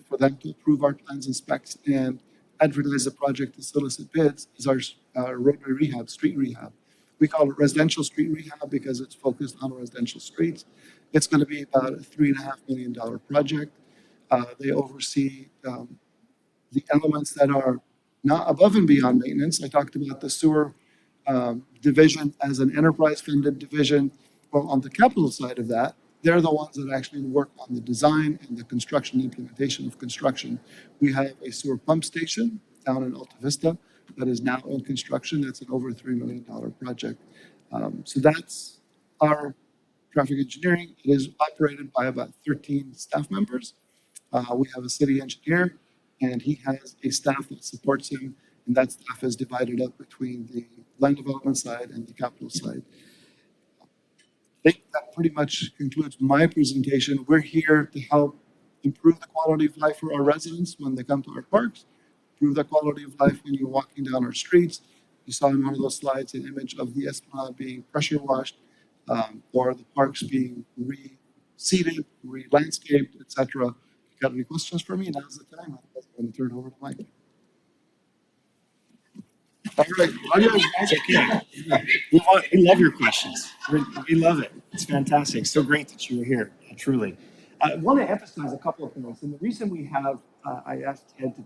for them to approve our plans and specs and advertise the project to solicit bids, is our roadway rehab, street rehab. We call it residential street rehab because it's focused on residential streets. It's going to be about a $3.5 million project. They oversee the elements that are not above and beyond maintenance. I talked about the sewer division as an enterprise-funded division. Well, on the capital side of that, they're the ones that actually work on the design and the construction, implementation of construction. We have a sewer pump station down in Alta Vista that is now in construction. That's an over $3 million project. So that's our traffic engineering. It is operated by about 13 staff members. We have a city engineer, and he has a staff that supports him, and that staff is divided up between the land development side and the capital side. I think that pretty much concludes my presentation. We're here to help improve the quality of life for our residents when they come to our parks, improve the quality of life when you're walking down our streets. You saw in one of those slides an image of the Esplanade being pressure washed, or the parks being reseeded, re-landscaped, etc. If you got any questions for me, now's the time. I'm going to turn it over to Mike. All right. It's okay. We love your questions. We love it. It's fantastic. So great that you were here, truly. I want to emphasize a couple of points. And the reason we have, I asked Ted to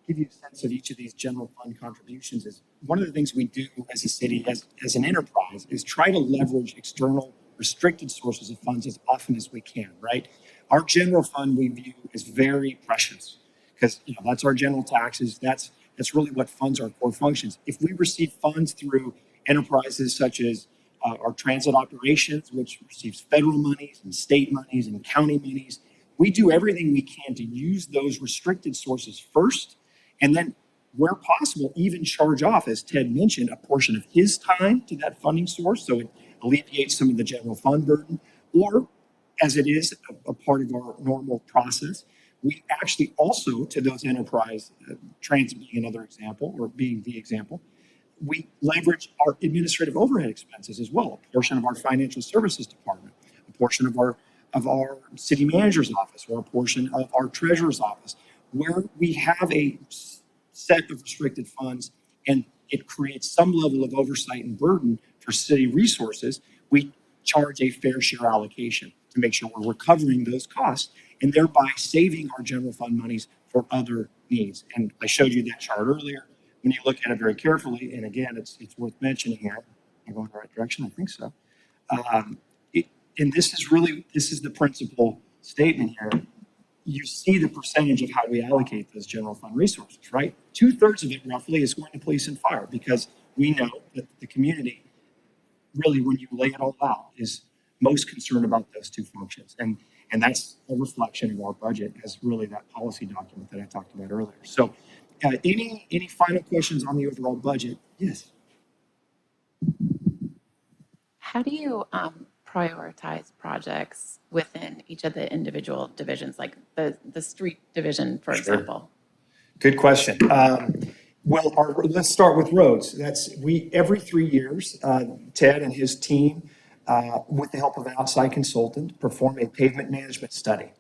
give you a sense of each of these general fund contributions is one of the things we do as a city, as an enterprise, is try to leverage external restricted sources of funds as often as we can, right? Our general fund we view as very precious because that's our general taxes. That's really what funds our core functions. If we receive funds through enterprises such as our transit operations, which receives federal monies and state monies and county monies, we do everything we can to use those restricted sources first, and then where possible, even charge off, as Ted mentioned, a portion of his time to that funding source so it alleviates some of the general fund burden, or as it is a part of our normal process, we actually also, to those enterprise, transit being another example, or being the example, we leverage our administrative overhead expenses as well, a portion of our financial services department, a portion of our city manager's office, or a portion of our treasurer's office, where we have a set of restricted funds and it creates some level of oversight and burden for city resources. We charge a fair share allocation to make sure we're recovering those costs and thereby saving our general fund monies for other needs. And I showed you that chart earlier. When you look at it very carefully, and again, it's worth mentioning here. Am I going in the right direction? I think so. And this is the principal statement here. You see the percentage of how we allocate those general fund resources, right? 2/3 of it roughly is going to police and fire because we know that the community really, when you lay it all out, is most concerned about those two functions. And that's a reflection of our budget as really that policy document that I talked about earlier. So any final questions on the overall budget? Yes. How do you prioritize projects within each of the individual divisions, like the street division, for example? Good question. Well, let's start with roads. Every 3 years, Ted and his team, with the help of an outside consultant, perform a pavement management study.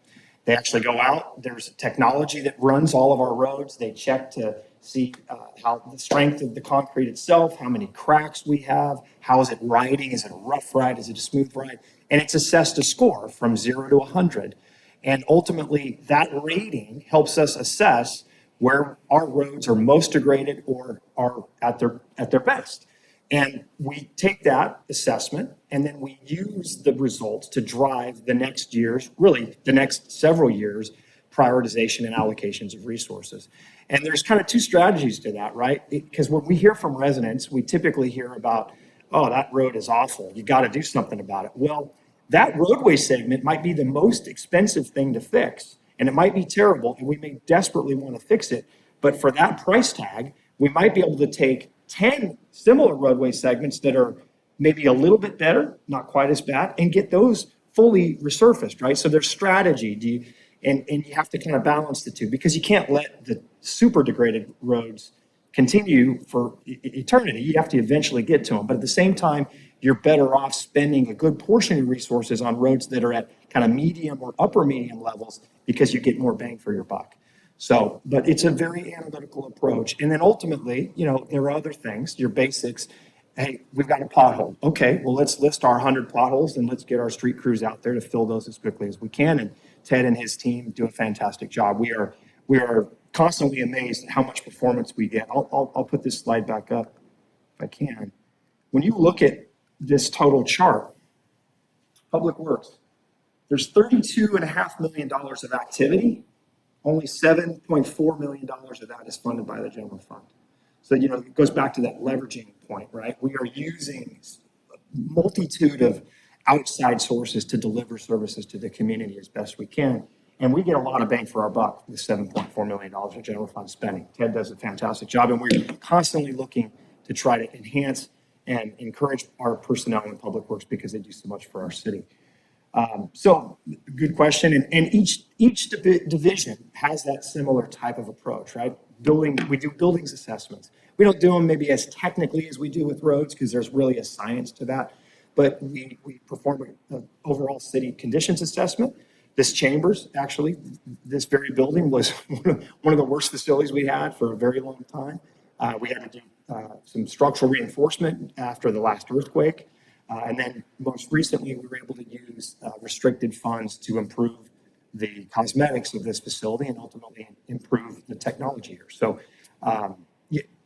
They actually go out. There's a technology that runs all of our roads. They check to see how the strength of the concrete itself, how many cracks we have, how is it riding, is it a rough ride, is it a smooth ride, and it's assessed a score from 0 to 100. And ultimately, that rating helps us assess where our roads are most degraded or are at their best. And we take that assessment and then we use the results to drive the next year's, really the next several years, prioritization and allocations of resources. And there's kind of two strategies to that, right? Because when we hear from residents, we typically hear about, oh, that road is awful. You got to do something about it. Well, that roadway segment might be the most expensive thing to fix, and it might be terrible, and we may desperately want to fix it. But for that price tag, we might be able to take 10 similar roadway segments that are maybe a little bit better, not quite as bad, and get those fully resurfaced, right? So there's strategy. And you have to kind of balance the two, because you can't let the super degraded roads continue for eternity. You have to eventually get to them. But at the same time, you're better off spending a good portion of resources on roads that are at kind of medium or upper medium levels, because you get more bang for your buck. So, but it's a very analytical approach. And then ultimately, there are other things, your basics. Hey, we've got a pothole. Okay, well, let's list our 100 potholes and let's get our street crews out there to fill those as quickly as we can. And Ted and his team do a fantastic job. We are constantly amazed at how much performance we get. I'll put this slide back up if I can. When you look at this total chart, Public Works, there's $32.5 million of activity. Only $7.4 million of that is funded by the general fund. So, it goes back to that leveraging point, right? We are using a multitude of outside sources to deliver services to the community as best we can. And we get a lot of bang for our buck with $7.4 million of general fund spending. Ted does a fantastic job, and we're constantly looking to try to enhance and encourage our personnel in Public Works, because they do so much for our city. So good question. And each division has that similar type of approach, right? We do buildings assessments. We don't do them maybe as technically as we do with roads, because there's really a science to that. But we perform an overall city conditions assessment. This chambers, actually, this very building was one of the worst facilities we had for a very long time. We had to do some structural reinforcement after the last earthquake. And then most recently, we were able to use restricted funds to improve the cosmetics of this facility and ultimately improve the technology here. So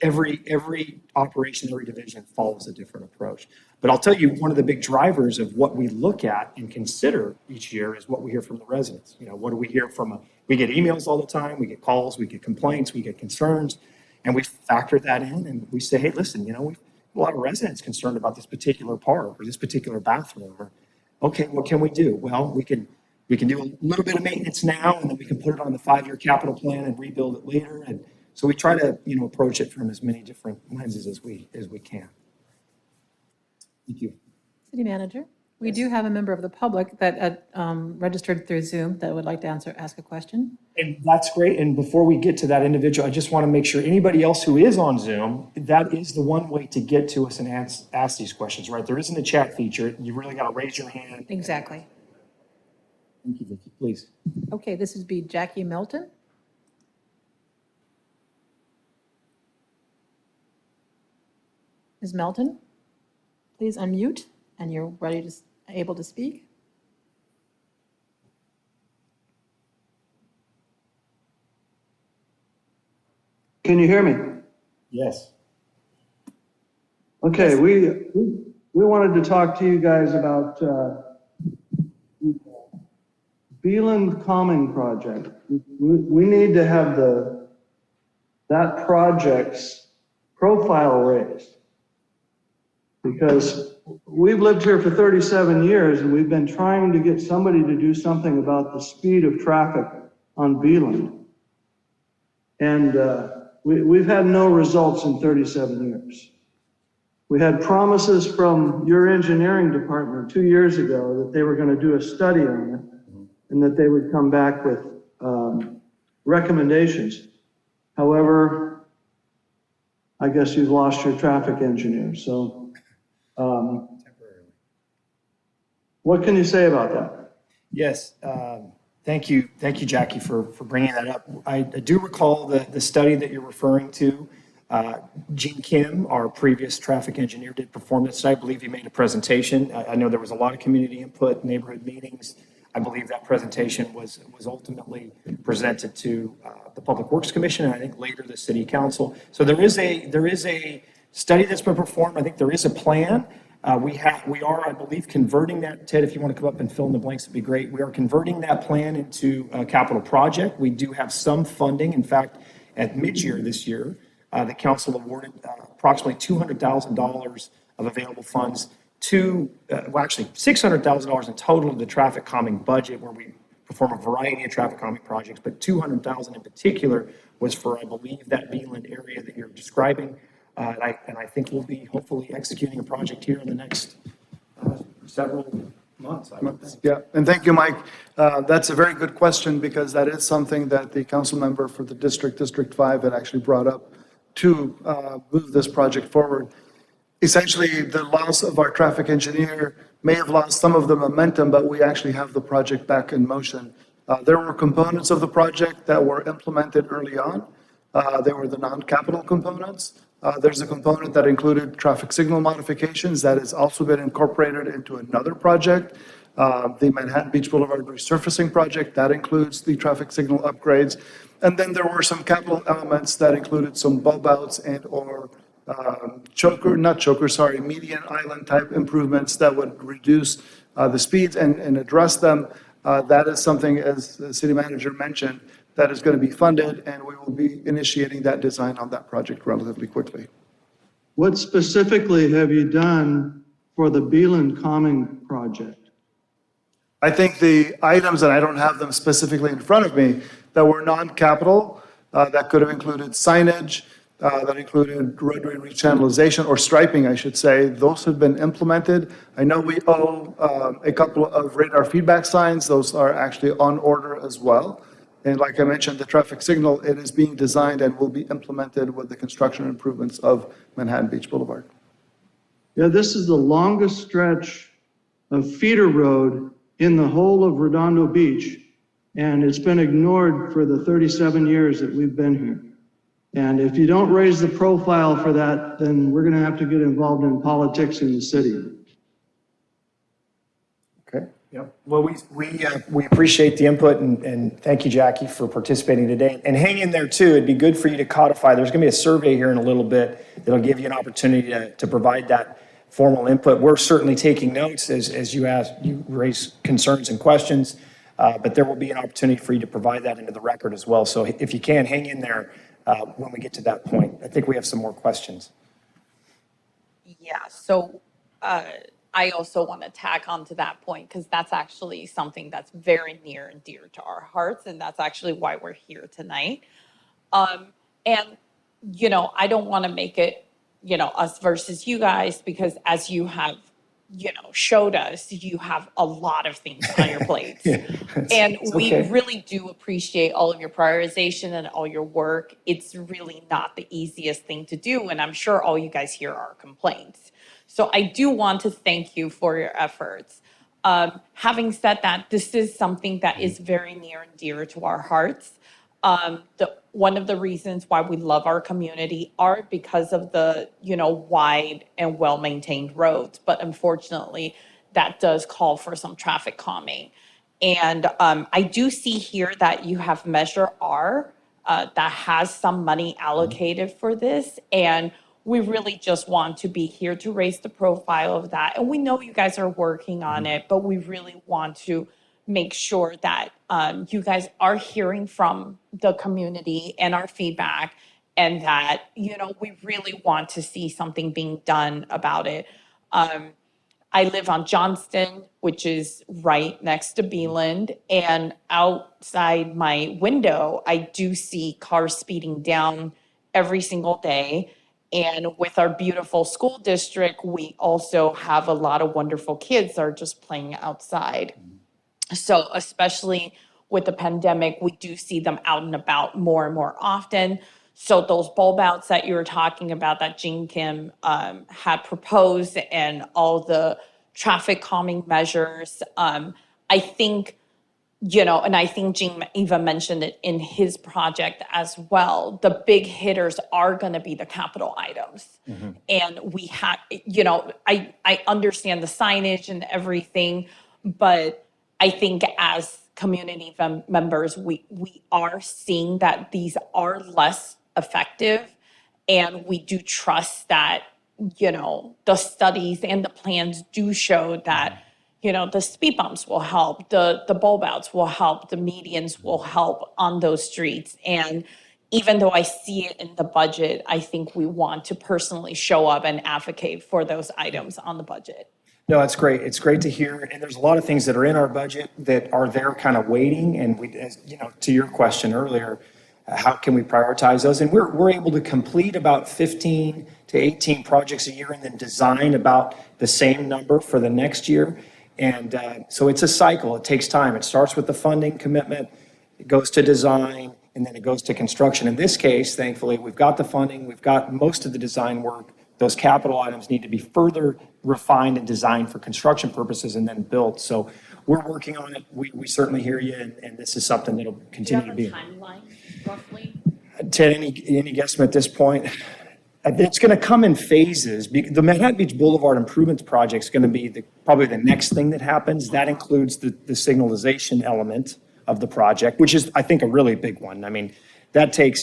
every operation, every division follows a different approach. But I'll tell you, one of the big drivers of what we look at and consider each year is what we hear from the residents. What do we hear from we get emails all the time, we get calls, we get complaints, we get concerns, and we factor that in and we say, hey, listen, we've a lot of residents concerned about this particular park or this particular bathroom. Or, okay, what can we do? Well, we can do a little bit of maintenance now, and then we can put it on the 5-year capital plan and rebuild it later. And so we try to, approach it from as many different lenses as we can. Thank you. City Manager, we do have a member of the public that registered through Zoom that would like to ask a question. And that's great. And before we get to that individual, I just want to make sure anybody else who is on Zoom, that is the one way to get to us and ask these questions, right? There isn't a chat feature. You really got to raise your hand. Exactly. Thank you, Vicki. Please. Okay, this would be Jackie Melton. Ms. Melton, please unmute and you're able to speak. Can you hear me? Yes. Okay, we wanted to talk to you guys about Beeland Common Project. We need to have that project's profile raised, because we've lived here for 37 years and we've been trying to get somebody to do something about the speed of traffic on Beeland. And we've had no results in 37 years. We had promises from your engineering department 2 years ago that they were going to do a study on it and that they would come back with recommendations. However, I guess you've lost your traffic engineer. So what can you say about that? Yes. Thank you, Jackie, for bringing that up. I do recall the study that you're referring to. Gene Kim, our previous traffic engineer, did perform that study. I believe he made a presentation. I know there was a lot of community input, neighborhood meetings. I believe that presentation was ultimately presented to the Public Works Commission, and I think later the City Council. So there is a study that's been performed. I think there is a plan. We are, I believe, converting that. Ted, if you want to come up and fill in the blanks, it'd be great. We are converting that plan into a capital project. We do have some funding. In fact, at mid-year this year, the council awarded approximately $200,000 of available funds to, actually $600,000 in total of the traffic calming budget, where we perform a variety of traffic calming projects, but $200,000 in particular was for, I believe, that Beeland area that you're describing. And I think we'll be hopefully executing a project here in the next several months, I would think. Yeah, and thank you, Mike. That's a very good question, because that is something that the council member for the District 5, had actually brought up to move this project forward. Essentially, the loss of our traffic engineer may have lost some of the momentum, but we actually have the project back in motion. There were components of the project that were implemented early on. They were the non-capital components. There's a component that included traffic signal modifications that has also been incorporated into another project, the Manhattan Beach Boulevard resurfacing project. That includes the traffic signal upgrades. And then there were some capital elements that included some bulb outs and or median island type improvements that would reduce the speeds and address them. That is something, as the city manager mentioned, that is going to be funded, and we will be initiating that design on that project relatively quickly. What specifically have you done for the Beeland calming project? I think the items, and I don't have them specifically in front of me, that were non-capital, that could have included signage, that included roadway rechannelization or striping, I should say. Those have been implemented. I know we owe a couple of radar feedback signs. Those are actually on order as well. And like I mentioned, the traffic signal, it is being designed and will be implemented with the construction improvements of Manhattan Beach Boulevard. Yeah, this is the longest stretch of feeder road in the whole of Redondo Beach, and it's been ignored for the 37 years that we've been here. And if you don't raise the profile for that, then we're going to have to get involved in politics in the city. Okay. Yep. Well, we appreciate the input, and thank you, Jackie, for participating today. And hang in there too. It'd be good for you to codify. There's going to be a survey here in a little bit that'll give you an opportunity to provide that formal input. We're certainly taking notes as you raise concerns and questions, but there will be an opportunity for you to provide that into the record as well. So if you can, hang in there when we get to that point. I think we have some more questions. Yeah, so I also want to tack on to that point, because that's actually something that's very near and dear to our hearts, and that's actually why we're here tonight. And, you know, I don't want to make it, you know, us versus you guys, because as you have, you know, showed us, you have a lot of things on your plates. And we really do appreciate all of your prioritization and all your work. It's really not the easiest thing to do, and I'm sure all you guys hear are complaints. So I do want to thank you for your efforts. Having said that, this is something that is very near and dear to our hearts. One of the reasons why we love our community are because of the, you know, wide and well-maintained roads. But unfortunately, that does call for some traffic calming. And I do see here that you have Measure R that has some money allocated for this. And we really just want to be here to raise the profile of that. And we know you guys are working on it, but we really want to make sure that you guys are hearing from the community and our feedback, and that, you know, we really want to see something being done about it. I live on Johnston, which is right next to Beeland, and outside my window, I do see cars speeding down every single day. And with our beautiful school district, we also have a lot of wonderful kids that are just playing outside. So especially with the pandemic, we do see them out and about more and more often. So those bulb outs that you were talking about that Jean Kim had proposed, and all the traffic calming measures, I think, you know, and I think Jean even mentioned it in his project as well, the big hitters are going to be the capital items. Mm-hmm. And we have, you know, I understand the signage and everything, but I think as community members, we are seeing that these are less effective. And we do trust that, the studies and the plans do show that, the speed bumps will help, the bulb outs will help, the medians will help on those streets. And even though I see it in the budget, I think we want to personally show up and advocate for those items on the budget. No, it's great. It's great to hear. And there's a lot of things that are in our budget that are there kind of waiting. And we, as, to your question earlier, how can we prioritize those? And we're able to complete about 15 to 18 projects a year and then design about the same number for the next year. And so it's a cycle. It takes time. It starts with the funding commitment, it goes to design, and then it goes to construction. In this case, thankfully, we've got the funding, we've got most of the design work. Those capital items need to be further refined and designed for construction purposes and then built. So we're working on it. We certainly hear you, and this is something that'll continue to be. Do you have a timeline, roughly? Ted, any guesstimate at this point? It's going to come in phases. The Manhattan Beach Boulevard Improvements Project is going to be probably the next thing that happens. That includes the signalization element of the project, which is, I think, a really big one. I mean,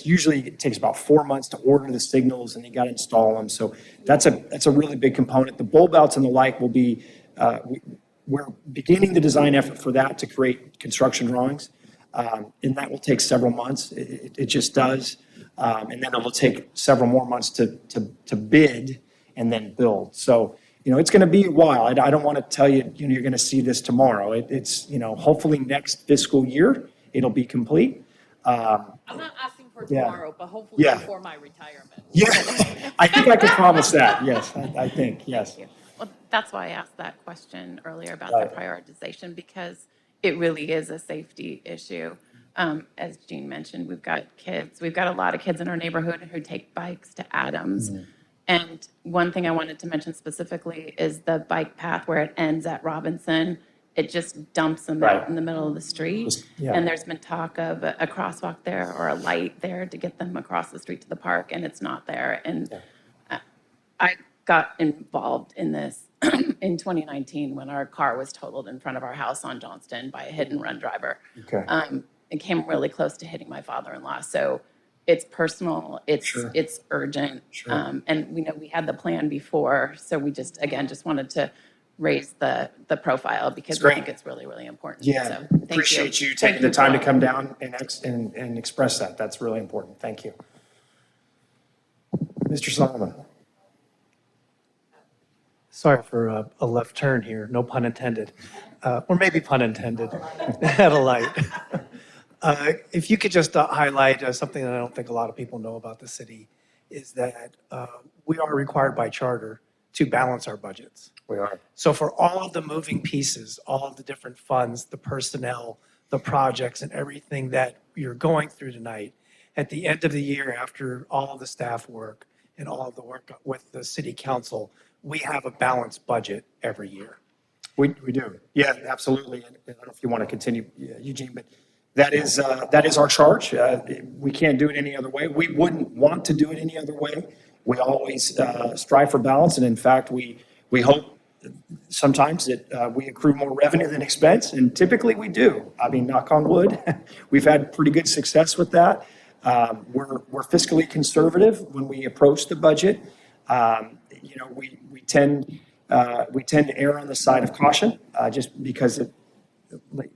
usually it takes about 4 months to order the signals and you got to install them. So that's a really big component. The bulb outs and the like will be, we're beginning the design effort for that to create construction drawings. And that will take several months. It just does. And then it will take several more months to bid and then build. So, it's going to be a while. I don't want to tell you, you're going to see this tomorrow. It's hopefully next fiscal year, it'll be complete. I'm not asking for tomorrow, but hopefully before my retirement. Yeah, I think I can promise that. Yes, I think, yes. Well, that's why I asked that question earlier about the prioritization, because it really is a safety issue. As Jean mentioned, we've got a lot of kids in our neighborhood who take bikes to Adams. Mm-hmm. And one thing I wanted to mention specifically is the bike path where it ends at Robinson. It just dumps them out in the middle of the street. Yeah. And there's been talk of a crosswalk there or a light there to get them across the street to the park, and it's not there. And I got involved in this in 2019 when our car was totaled in front of our house on Johnston by a hit and run driver. Okay. It came really close to hitting my father-in-law. So it's personal, it's urgent. Sure. And we know we had the plan before. So we just wanted to raise the profile because we think it's really, really important. Yeah, so, appreciate you taking the time to come down and express that. That's really important. Thank you. Mr. Solomon. Sorry for a left turn here, no pun intended, or maybe pun intended, at a light. If you could just highlight something that I don't think a lot of people know about the city is that we are required by charter to balance our budgets. We are. So for all of the moving pieces, all of the different funds, the personnel, the projects, and everything that you're going through tonight, at the end of the year, after all of the staff work and all of the work with the city council, we have a balanced budget every year. We do. Yeah, absolutely. And I don't know if you want to continue, Eugene, but that is our charge. We can't do it any other way. We wouldn't want to do it any other way. We always strive for balance. And in fact, we hope sometimes that we accrue more revenue than expense. And typically we do. I mean, knock on wood, we've had pretty good success with that. We're fiscally conservative when we approach the budget. We tend to err on the side of caution just because it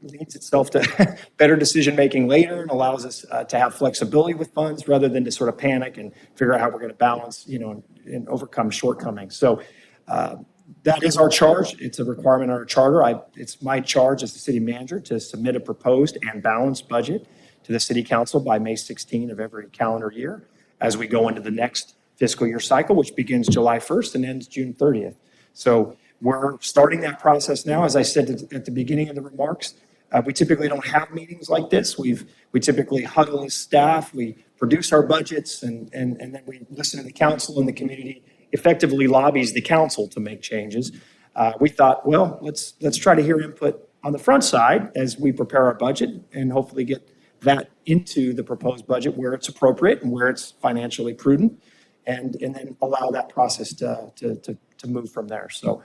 leads itself to better decision-making later and allows us to have flexibility with funds rather than to sort of panic and figure out how we're going to balance, and overcome shortcomings. So that is our charge. It's a requirement on our charter. It's my charge as the city manager to submit a proposed and balanced budget to the city council by May 16 of every calendar year as we go into the next fiscal year cycle, which begins July 1st and ends June 30th. So we're starting that process now. As I said at the beginning of the remarks, we typically don't have meetings like this. We typically huddle as staff, we produce our budgets, and then we listen to the council, and the community effectively lobbies the council to make changes. We thought, well, let's try to hear input on the front side as we prepare our budget and hopefully get that into the proposed budget where it's appropriate and where it's financially prudent, and then allow that process to move from there. So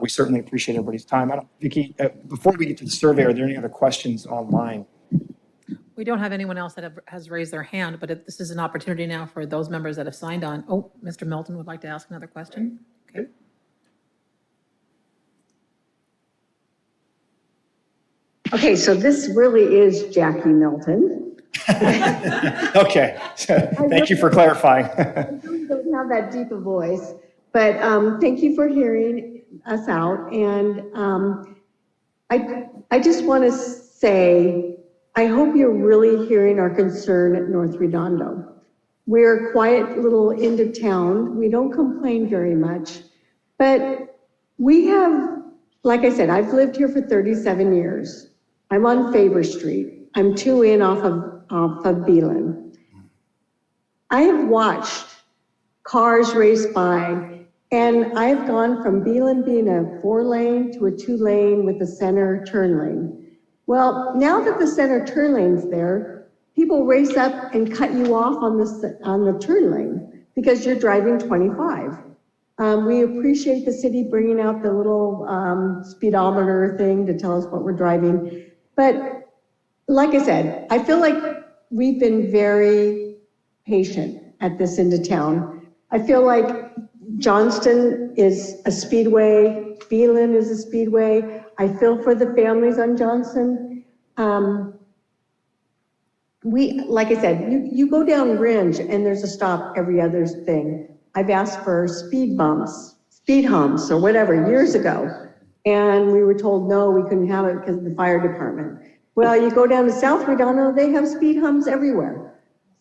We certainly appreciate everybody's time. Vicki, before we get to the survey, are there any other questions online? We don't have anyone else that has raised their hand, but this is an opportunity now for those members that have signed on. Oh, Mr. Milton would like to ask another question. Okay. Okay, so this really is Jackie Milton. Okay, thank you for clarifying. I really don't have that deep a voice, but thank you for hearing us out. And I just want to say, I hope you're really hearing our concern at North Redondo. We're a quiet little end of town. We don't complain very much, but we have, like I said, I've lived here for 37 years. I'm on Faber Street. I'm 2 in off of Beeland. I have watched cars race by, and I've gone from Beeland being a 4-lane to a 2-lane with a center turn lane. Well, now that the center turn lane's there, people race up and cut you off on the turn lane because you're driving 25. We appreciate the city bringing out the little speedometer thing to tell us what we're driving. But like I said, I feel like we've been very patient at this end of town. I feel like Johnston is a speedway, Beeland is a speedway. I feel for the families on Johnston. Like I said, you go down Ringe and there's a stop every other thing. I've asked for speed bumps, speed humps or whatever years ago. And we were told, no, we couldn't have it because of the fire department. Well, you go down to South Redondo, they have speed humps everywhere.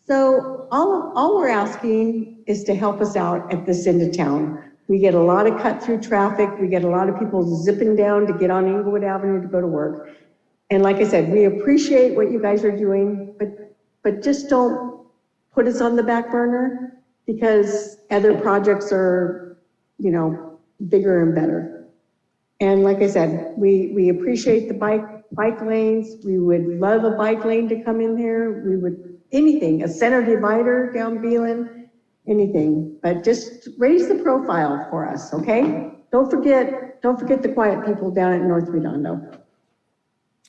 So all we're asking is to help us out at this end of town. We get a lot of cut through traffic. We get a lot of people zipping down to get on Inglewood Avenue to go to work. And like I said, we appreciate what you guys are doing, but just don't put us on the back burner because other projects are, bigger and better. And like I said, we appreciate the bike lanes. We would love a bike lane to come in here. We would, anything, a center divider down Beeland, anything, but just raise the profile for us, okay? Don't forget the quiet people down at North Redondo.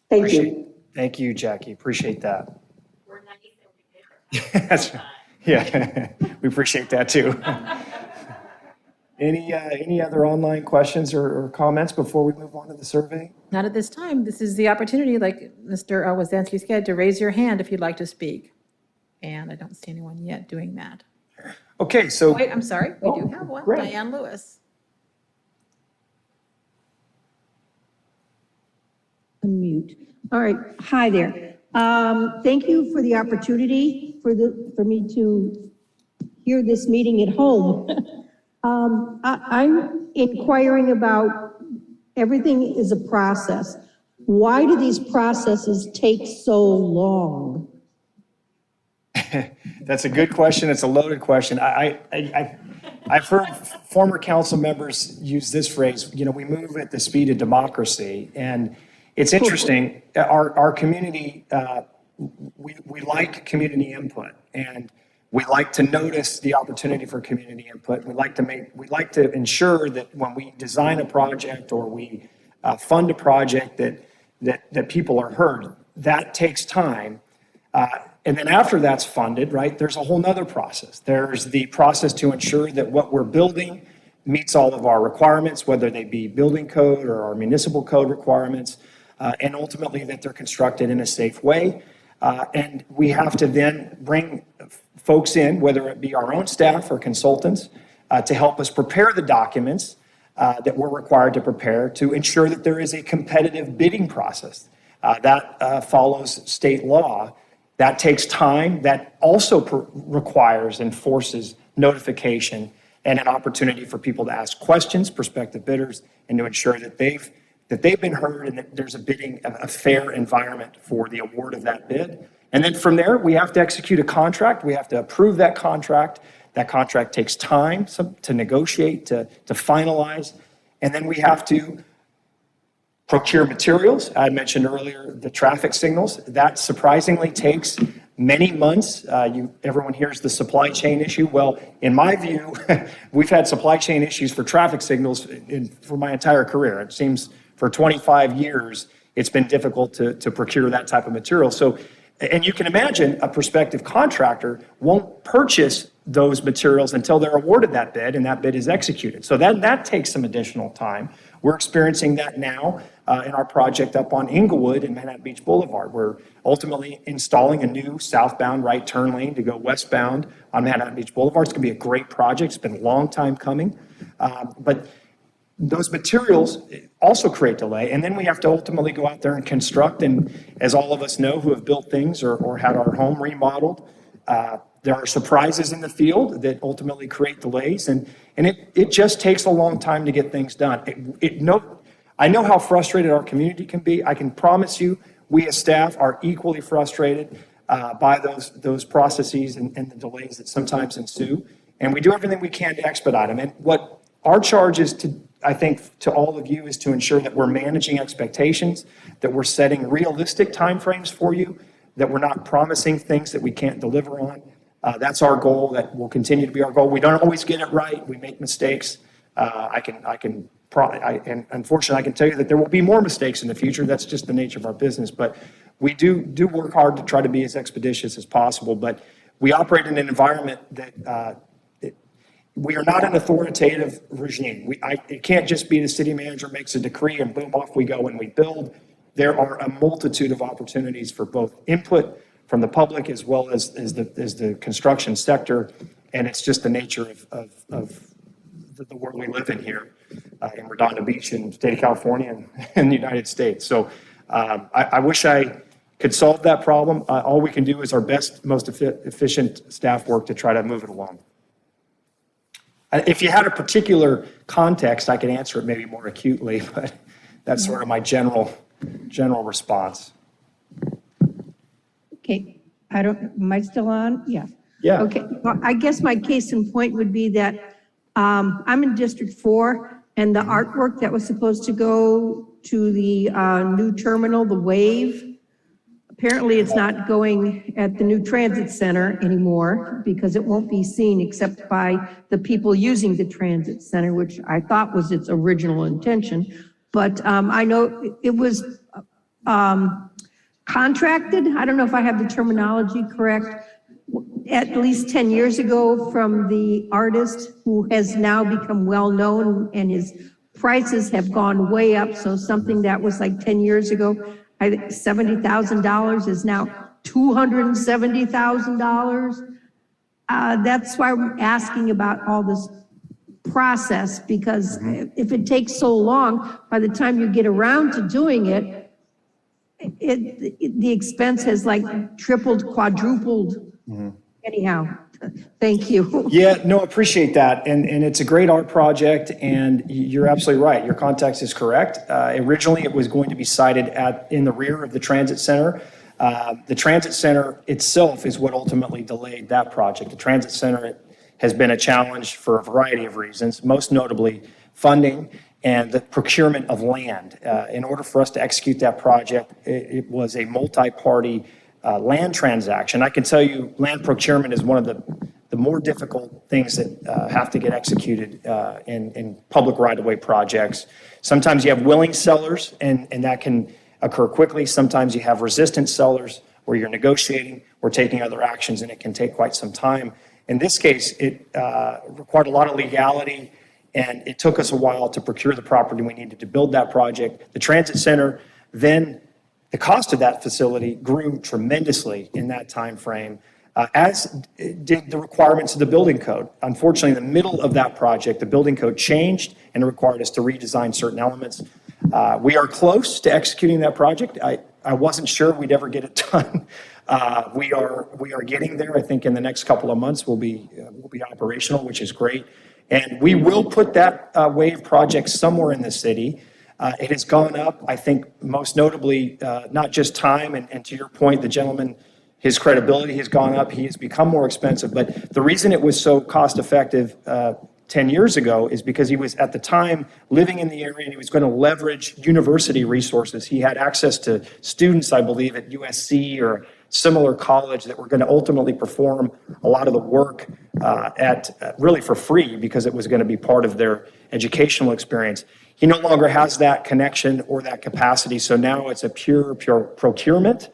Thank you. Thank you, Jackie. Appreciate that. We're nice and we That's right. Yeah, we appreciate that too. Any other online questions or comments before we move on to the survey? Not at this time. This is the opportunity, like Mr. Wazansky said, to raise your hand if you'd like to speak. And I don't see anyone yet doing that. Okay, so. Wait, I'm sorry. We do have one. great. Diane Lewis. Unmute. All right. Hi there. Thank you for the opportunity for me to hear this meeting at home. I'm inquiring about everything is a process. Why do these processes take so long? That's a good question. It's a loaded question. I've heard former council members use this phrase, we move at the speed of democracy. And it's interesting, our community, we like community input and we like to notice the opportunity for community input. We like to ensure that when we design a project or we fund a project that people are heard. That takes time. And then after that's funded, right, there's a whole nother process. There's the process to ensure that what we're building meets all of our requirements, whether they be building code or our municipal code requirements, and ultimately that they're constructed in a safe way. And we have to then bring folks in, whether it be our own staff or consultants, to help us prepare the documents that we're required to prepare to ensure that there is a competitive bidding process that follows state law. That takes time. That also requires and forces notification and an opportunity for people to ask questions, prospective bidders, and to ensure that they've been heard and that there's a fair environment for the award of that bid. And then from there, we have to execute a contract. We have to approve that contract. That contract takes time to negotiate, to finalize. And then we have to procure materials. I mentioned earlier the traffic signals. That surprisingly takes many months. Everyone hears the supply chain issue. Well, in my view, we've had supply chain issues for traffic signals for my entire career. It seems for 25 years, it's been difficult to procure that type of material. So, and you can imagine a prospective contractor won't purchase those materials until they're awarded that bid and that bid is executed. So that takes some additional time. We're experiencing that now in our project up on Inglewood and Manhattan Beach Boulevard. We're ultimately installing a new southbound right turn lane to go westbound on Manhattan Beach Boulevard. It's going to be a great project. It's been a long time coming. But those materials also create delay, and then we have to ultimately go out there and construct. And as all of us know who have built things or had our home remodeled, there are surprises in the field that ultimately create delays, and it just takes a long time to get things done. I know how frustrated our community can be. I can promise you, we as staff are equally frustrated by those processes and the delays that sometimes ensue, and we do everything we can to expedite them. And what our charge is I think to all of you is to ensure that we're managing expectations, that we're setting realistic timeframes for you, that we're not promising things that we can't deliver on. That's our goal. That will continue to be our goal. We don't always get it right. We make mistakes. And unfortunately, I can tell you that there will be more mistakes in the future. That's just the nature of our business. But we do work hard to try to be as expeditious as possible. But we operate in an environment that we are not an authoritative regime. It can't just be the city manager makes a decree and boom, off we go and we build. There are a multitude of opportunities for both input from the public as well as the construction sector. And it's just the nature of the world we live in here in Redondo Beach in the state of California and the United States. So I wish I could solve that problem. All we can do is our best, most efficient staff work to try to move it along. If you had a particular context, I could answer it maybe more acutely, but that's sort of my general response. Okay, am I still on? Yeah. Yeah. Okay, well, I guess my case in point would be that I'm in District 4, and the artwork that was supposed to go to the new terminal, the Wave, apparently it's not going at the new transit center anymore because it won't be seen except by the people using the transit center, which I thought was its original intention. But I know it was contracted. I don't know if I have the terminology correct. At least 10 years ago from the artist who has now become well-known, and his prices have gone way up. So something that was like 10 years ago, I think $70,000 is now $270,000. That's why we're asking about all this process, because if it takes so long, by the time you get around to doing it, the expense has like tripled, quadrupled. Anyhow, thank you. Yeah, no, appreciate that. And it's a great art project, and you're absolutely right. Your context is correct. Originally, it was going to be sited in the rear of the transit center. The transit center itself is what ultimately delayed that project. The transit center has been a challenge for a variety of reasons, most notably funding and the procurement of land. In order for us to execute that project, it was a multi-party land transaction. I can tell you land procurement is one of the more difficult things that have to get executed in public right-of-way projects. Sometimes you have willing sellers and that can occur quickly. Sometimes you have resistant sellers where you're negotiating or taking other actions, and it can take quite some time. In this case, it required a lot of legality, and it took us a while to procure the property we needed to build that project. The transit center, then the cost of that facility grew tremendously in that time frame, as did the requirements of the building code. Unfortunately, in the middle of that project, the building code changed and it required us to redesign certain elements. We are close to executing that project. I wasn't sure we'd ever get it done. We are getting there. I think in the next couple of months we'll be operational, which is great. And we will put that Wave project somewhere in the city. It has gone up, I think, most notably, not just time, and to your point, the gentleman, his credibility has gone up. He has become more expensive. But the reason it was so cost effective 10 years ago is because he was at the time living in the area and he was going to leverage university resources. He had access to students, I believe, at USC or similar college that were going to ultimately perform a lot of the work really for free because it was going to be part of their educational experience. He no longer has that connection or that capacity, so now it's a pure procurement,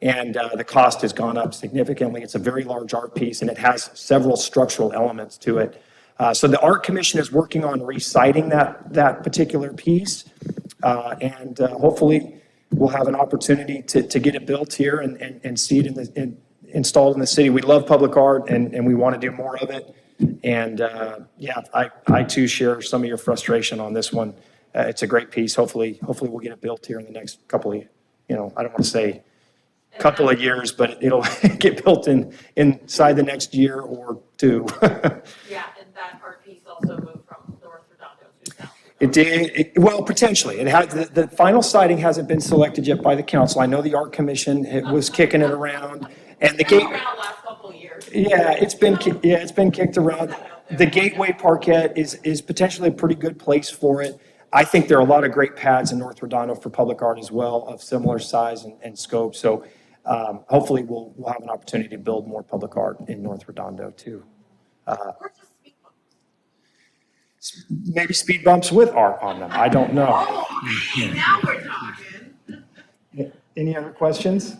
and the cost has gone up significantly. It's a very large art piece, and it has several structural elements to it. So the Art Commission is working on reciting that particular piece, and hopefully we'll have an opportunity to get it built here and see it installed in the city. We love public art, and we want to do more of it. And yeah, I too share some of your frustration on this one. It's a great piece. Hopefully we'll get it built here in the next couple of, I don't want to say couple of years, but it'll get built inside the next year or two. Yeah, and that art piece also moved from North Redondo to South. It did, well, potentially. It had, the final siting hasn't been selected yet by the council. I know the Art Commission was kicking it around, and the gate. Around the last couple of years. Yeah, it's been kicked around. The Gateway Parquet is potentially a pretty good place for it. I think there are a lot of great pads in North Redondo for public art as well, of similar size and scope. So hopefully we'll have an opportunity to build more public art in North Redondo too. Or just speed bumps. Maybe speed bumps with art on them. I don't know. Now we're talking. Any other questions,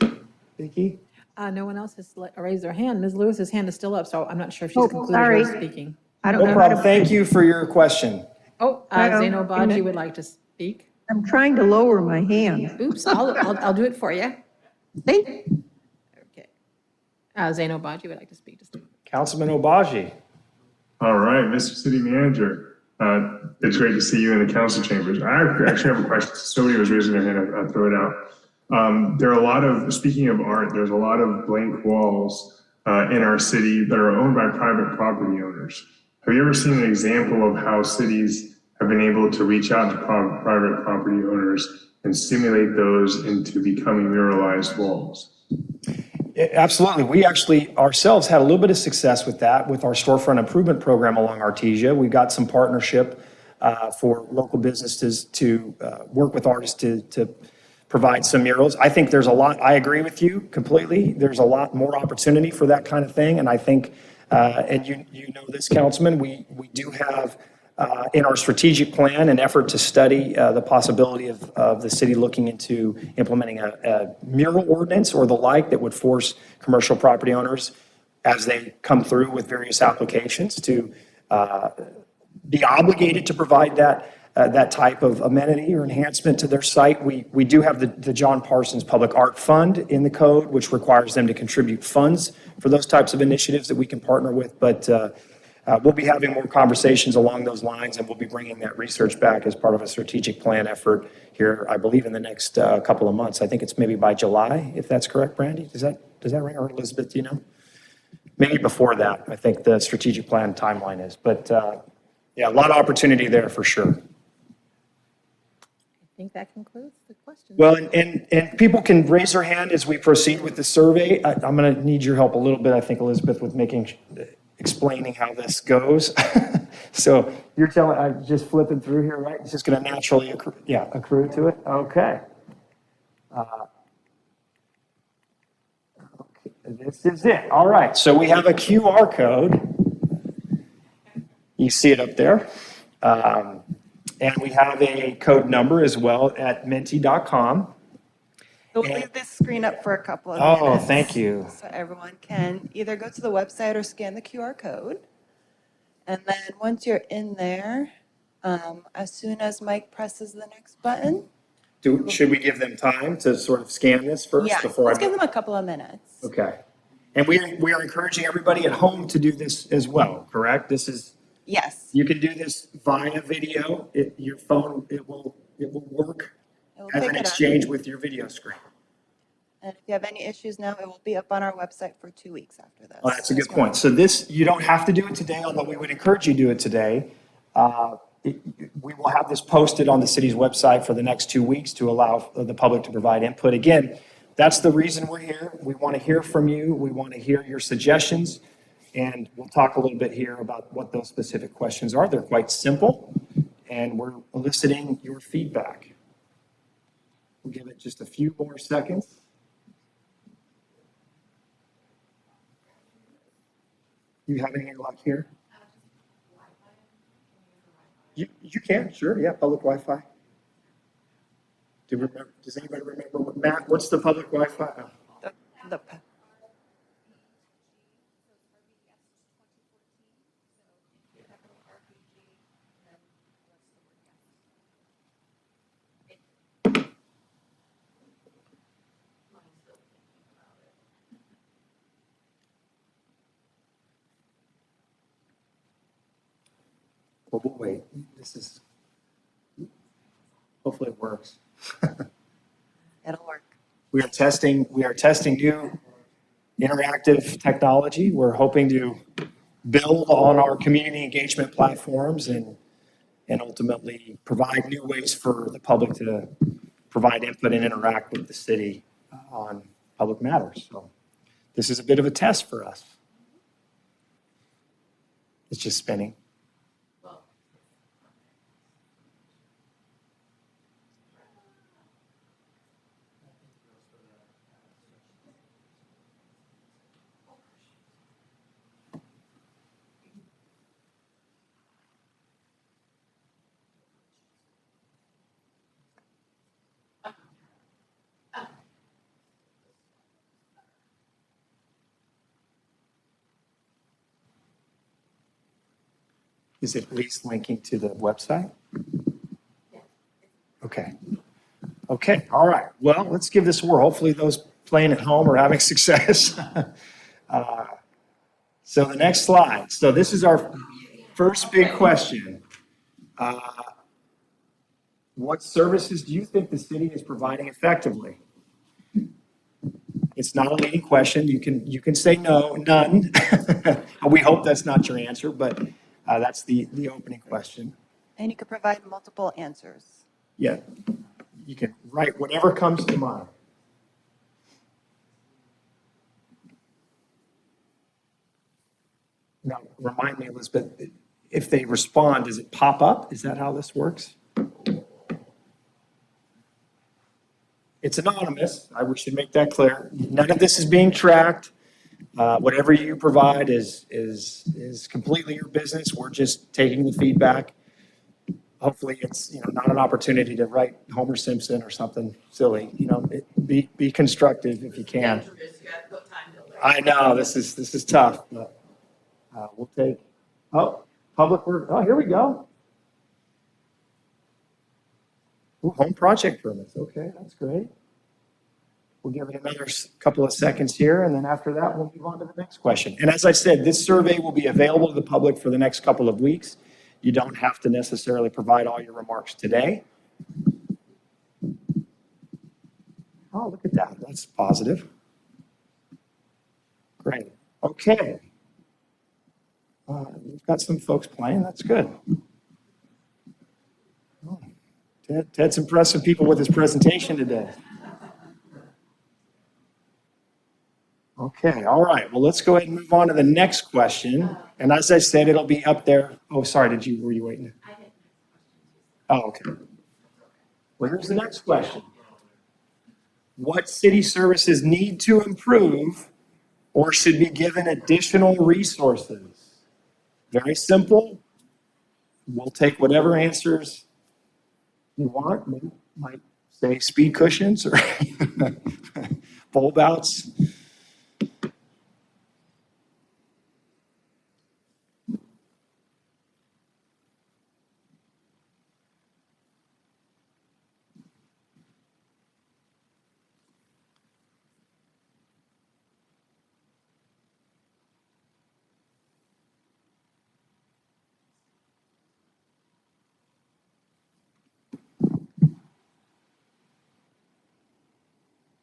Vicki? No one else has raised their hand. Ms. Lewis's hand is still up, so I'm not sure if she's Oh, concluded sorry. her speaking. I don't No know how problem. to, Thank you for your question. Oh, Well, Zaino Baji would like to speak. I'm trying to lower my hand. Oops, I'll do it for you. Thank, Okay. Zaino Baji would like to speak. Councilman Obaji. All right, Mr. City Manager, it's great to see you in the council chambers. I actually have a question. Somebody was raising their hand, I'll throw it out. There are a lot of, speaking of art, there's a lot of blank walls in our city that are owned by private property owners. Have you ever seen an example of how cities have been able to reach out to private property owners and stimulate those into becoming muralized walls? Absolutely. We actually ourselves had a little bit of success with that with our storefront improvement program along Artesia. We got some partnership for local businesses to work with artists to provide some murals. I think there's a lot, I agree with you completely. There's a lot more opportunity for that kind of thing. And I think, and you know this, Councilman, we do have in our strategic plan an effort to study the possibility of the city looking into implementing a mural ordinance or the like that would force commercial property owners as they come through with various applications to be obligated to provide that type of amenity or enhancement to their site. We do have the John Parsons Public Art Fund in the code, which requires them to contribute funds for those types of initiatives that we can partner with. But we'll be having more conversations along those lines, and we'll be bringing that research back as part of a strategic plan effort here, I believe, in the next couple of months. I think it's maybe by July, if that's correct, Brandy. Does that ring? Or Elizabeth, do you know? Maybe before that, I think the strategic plan timeline is. But yeah, a lot of opportunity there for sure. I think that concludes the questions. Well, and people can raise their hand as we proceed with the survey. I'm going to need your help a little bit, I think, Elizabeth, with explaining how this goes. So you're telling, I'm just flipping through here, right? It's just going to naturally accrue to it. Okay. This is it. All right. So we have a QR code. You see it up there. And we have a code number as well at menti.com. We'll leave this screen up for a couple of Oh, minutes. thank you. So everyone can either go to the website or scan the QR code. And then once you're in there, as soon as Mike presses the next button. Should we give them time to sort of scan this first? Yeah, Before let's give them a couple of minutes. Okay. And we are encouraging everybody at home to do this as well, correct? This is, Yes. you can do this via video. Your phone, it will work It will as pick an it up. exchange with your video screen. And if you have any issues now, it will be up on our website for 2 weeks after this. Oh, that's a good as well. point. So this, you don't have to do it today, although we would encourage you to do it today. We will have this posted on the city's website for the next 2 weeks to allow the public to provide input. Again, that's the reason we're here. We want to hear from you. We want to hear your suggestions. And we'll talk a little bit here about what those specific questions are. They're quite simple, and we're eliciting your feedback. We'll give it just a few more seconds. You have any luck here? You can, sure, yeah, public Wi-Fi. Does anybody remember Matt, what's the public Wi-Fi? Oh. The Well, we'll wait. Hopefully it works. It'll work. We are testing new interactive technology. We're hoping to build on our community engagement platforms and ultimately provide new ways for the public to provide input and interact with the city on public matters. So this is a bit of a test for us. It's just spinning. Is it at least linking to the website? Okay. Okay, all right. Well, let's give this a whirl. Hopefully those playing at home are having success. So the next slide. So this is our first big question. What services do you think the city is providing effectively? It's not a leading question. You can say no, none. We hope that's not your answer, but that's the opening question. And you could provide multiple answers. Yeah, you can write whatever comes to mind. Now, remind me, Elizabeth, if they respond, does it pop up? Is that how this works? It's anonymous. We should make that clear. None of this is being tracked. Whatever you provide is completely your business. We're just taking the feedback. Hopefully it's, not an opportunity to write Homer Simpson or something silly, be constructive if you can. I know this is tough, but we'll take, public work. Oh, here we go. Ooh, home project permits. Okay, that's great. We'll give it another couple of seconds here, and then after that, we'll move on to the next question. And as I said, this survey will be available to the public for the next couple of weeks. You don't have to necessarily provide all your remarks today. Oh, look at that. That's positive. Great. Okay. We've got some folks playing. That's good. Oh, Ted's impressing people with his presentation today. Okay, all right. Well, let's go ahead and move on to the next question. And as I said, it'll be up there. Oh, sorry, were you waiting? Oh, okay. Well, here's the next question. What city services need to improve or should be given additional resources? Very simple. We'll take whatever answers you want. We might say speed cushions or bulb outs.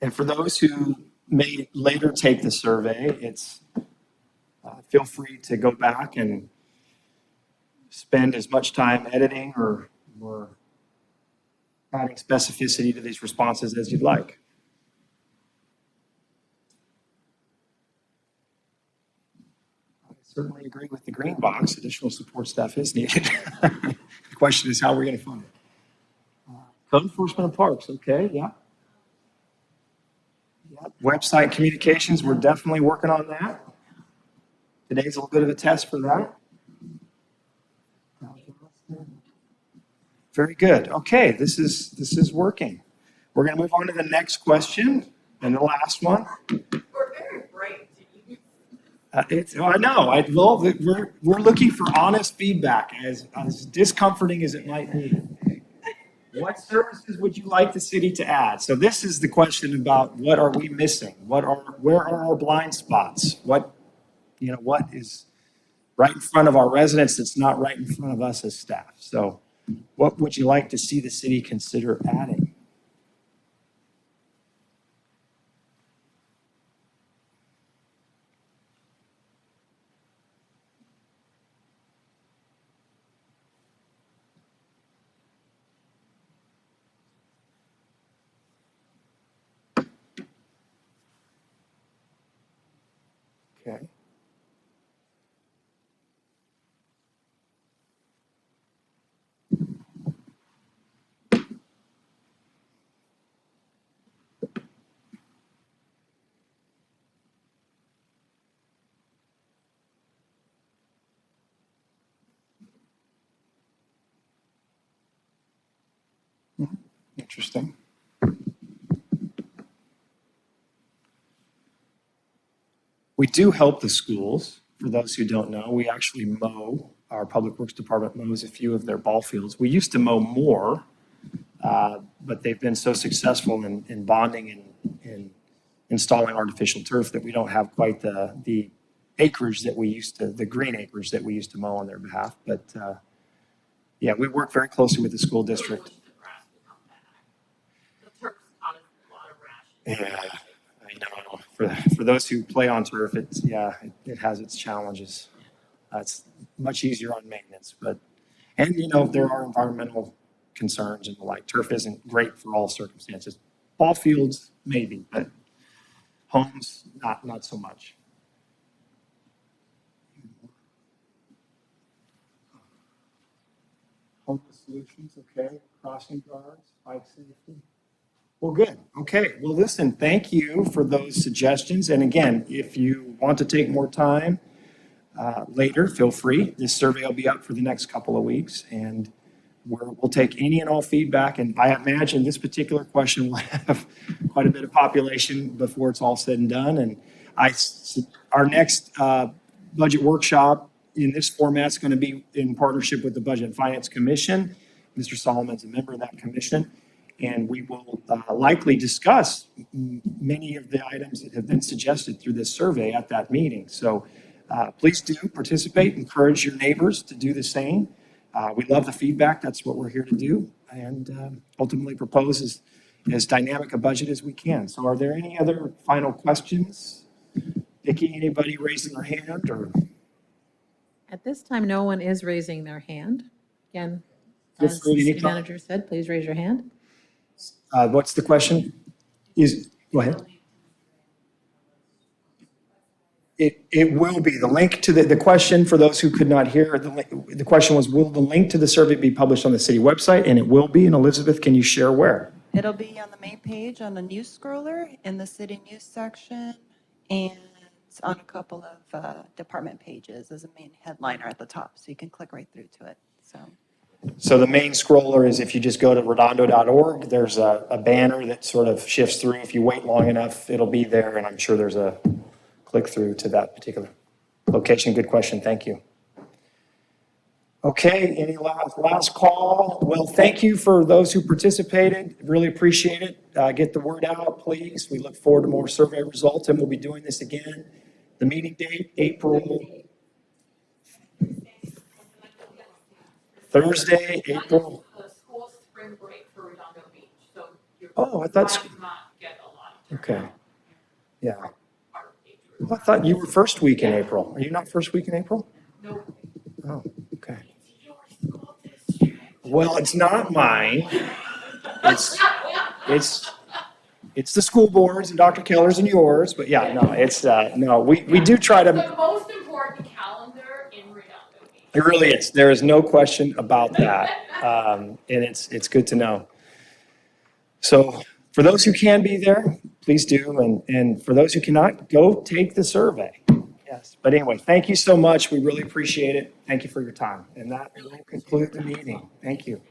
And for those who may later take the survey, feel free to go back and spend as much time editing or adding specificity to these responses as you'd like. I certainly agree with the green box. Additional support staff is needed. The question is how we're going to fund it. Code enforcement of parks, okay, yeah. Website communications, we're definitely working on that. Today's a little bit of a test for that. Very good. Okay, this is working. We're going to move on to the next question and the last one. We're very bright. I know. Well, we're looking for honest feedback, as discomforting as it might be. What services would you like the city to add? So this is the question about what are we missing? Where are our blind spots? What is right in front of our residents that's not right in front of us as staff? So what would you like to see the city consider adding? Okay. Interesting. We do help the schools. For those who don't know, we actually mow. Our Public Works Department mows a few of their ball fields. We used to mow more, but they've been so successful in bonding and installing artificial turf that we don't have quite the acreage that we used to, the green acreage that we used to mow on their behalf. But yeah, we work very closely with the school district. Yeah, I know. For those who play on turf, it has its challenges. It's much easier on maintenance, and there are environmental concerns and the like. Turf isn't great for all circumstances. Ball fields maybe, but homes not so much. Homeless solutions, okay. Crossing guards, bike safety. Well, good. Okay. Well, listen, thank you for those suggestions. And again, if you want to take more time later, feel free. This survey will be up for the next couple of weeks, and we'll take any and all feedback. And I imagine this particular question will have quite a bit of population before it's all said and done. And our next budget workshop in this format is going to be in partnership with the Budget and Finance Commission. Mr. Solomon's a member of that commission. And we will likely discuss many of the items that have been suggested through this survey at that meeting. So please do participate, encourage your neighbors to do the same. We love the feedback. That's what we're here to do, and ultimately propose as dynamic a budget as we can. So are there any other final questions? Vicki, anybody raising their hand? Or At this time, no one is raising their hand. Again, Feel as free the to city anytime. manager said, please raise your hand. What's the question? Go ahead. It will be the link to the question for those who could not hear. The question was, will the link to the survey be published on the city website? And it will be. And Elizabeth, can you share where? It'll be on the main page on the news scroller in the city news section and on a couple of department pages as a main headliner at the top. So you can click right through to it. So the main scroller is if you just go to redondo.org, there's a banner that sort of shifts through. If you wait long enough, it'll be there. And I'm sure there's a click through to that particular location. Good question. Thank you. Okay, any last call? Well, thank you for those who participated. Really appreciate it. Get the word out, please. We look forward to more survey results, and we'll be doing this again. The meeting date, Thursday, April. The school spring break for Redondo Beach, so you're Oh, I thought. might not get a lot of Okay. Yeah. our age group. Well, I thought you were first week in April. Are you not first week in April? No. Oh, okay. Well, it's not mine. It's the school boards and Dr. Keller's and yours, but yeah, no, it's, no, we do try to. The most important calendar in Redondo Beach. It really is. There is no question about that. And it's good to know. So for those who can be there, please do. And for those who cannot, go take the survey Yes, but anyway, thank you so much. We really appreciate it. Thank you for your time. And that will conclude the meeting. Thank you.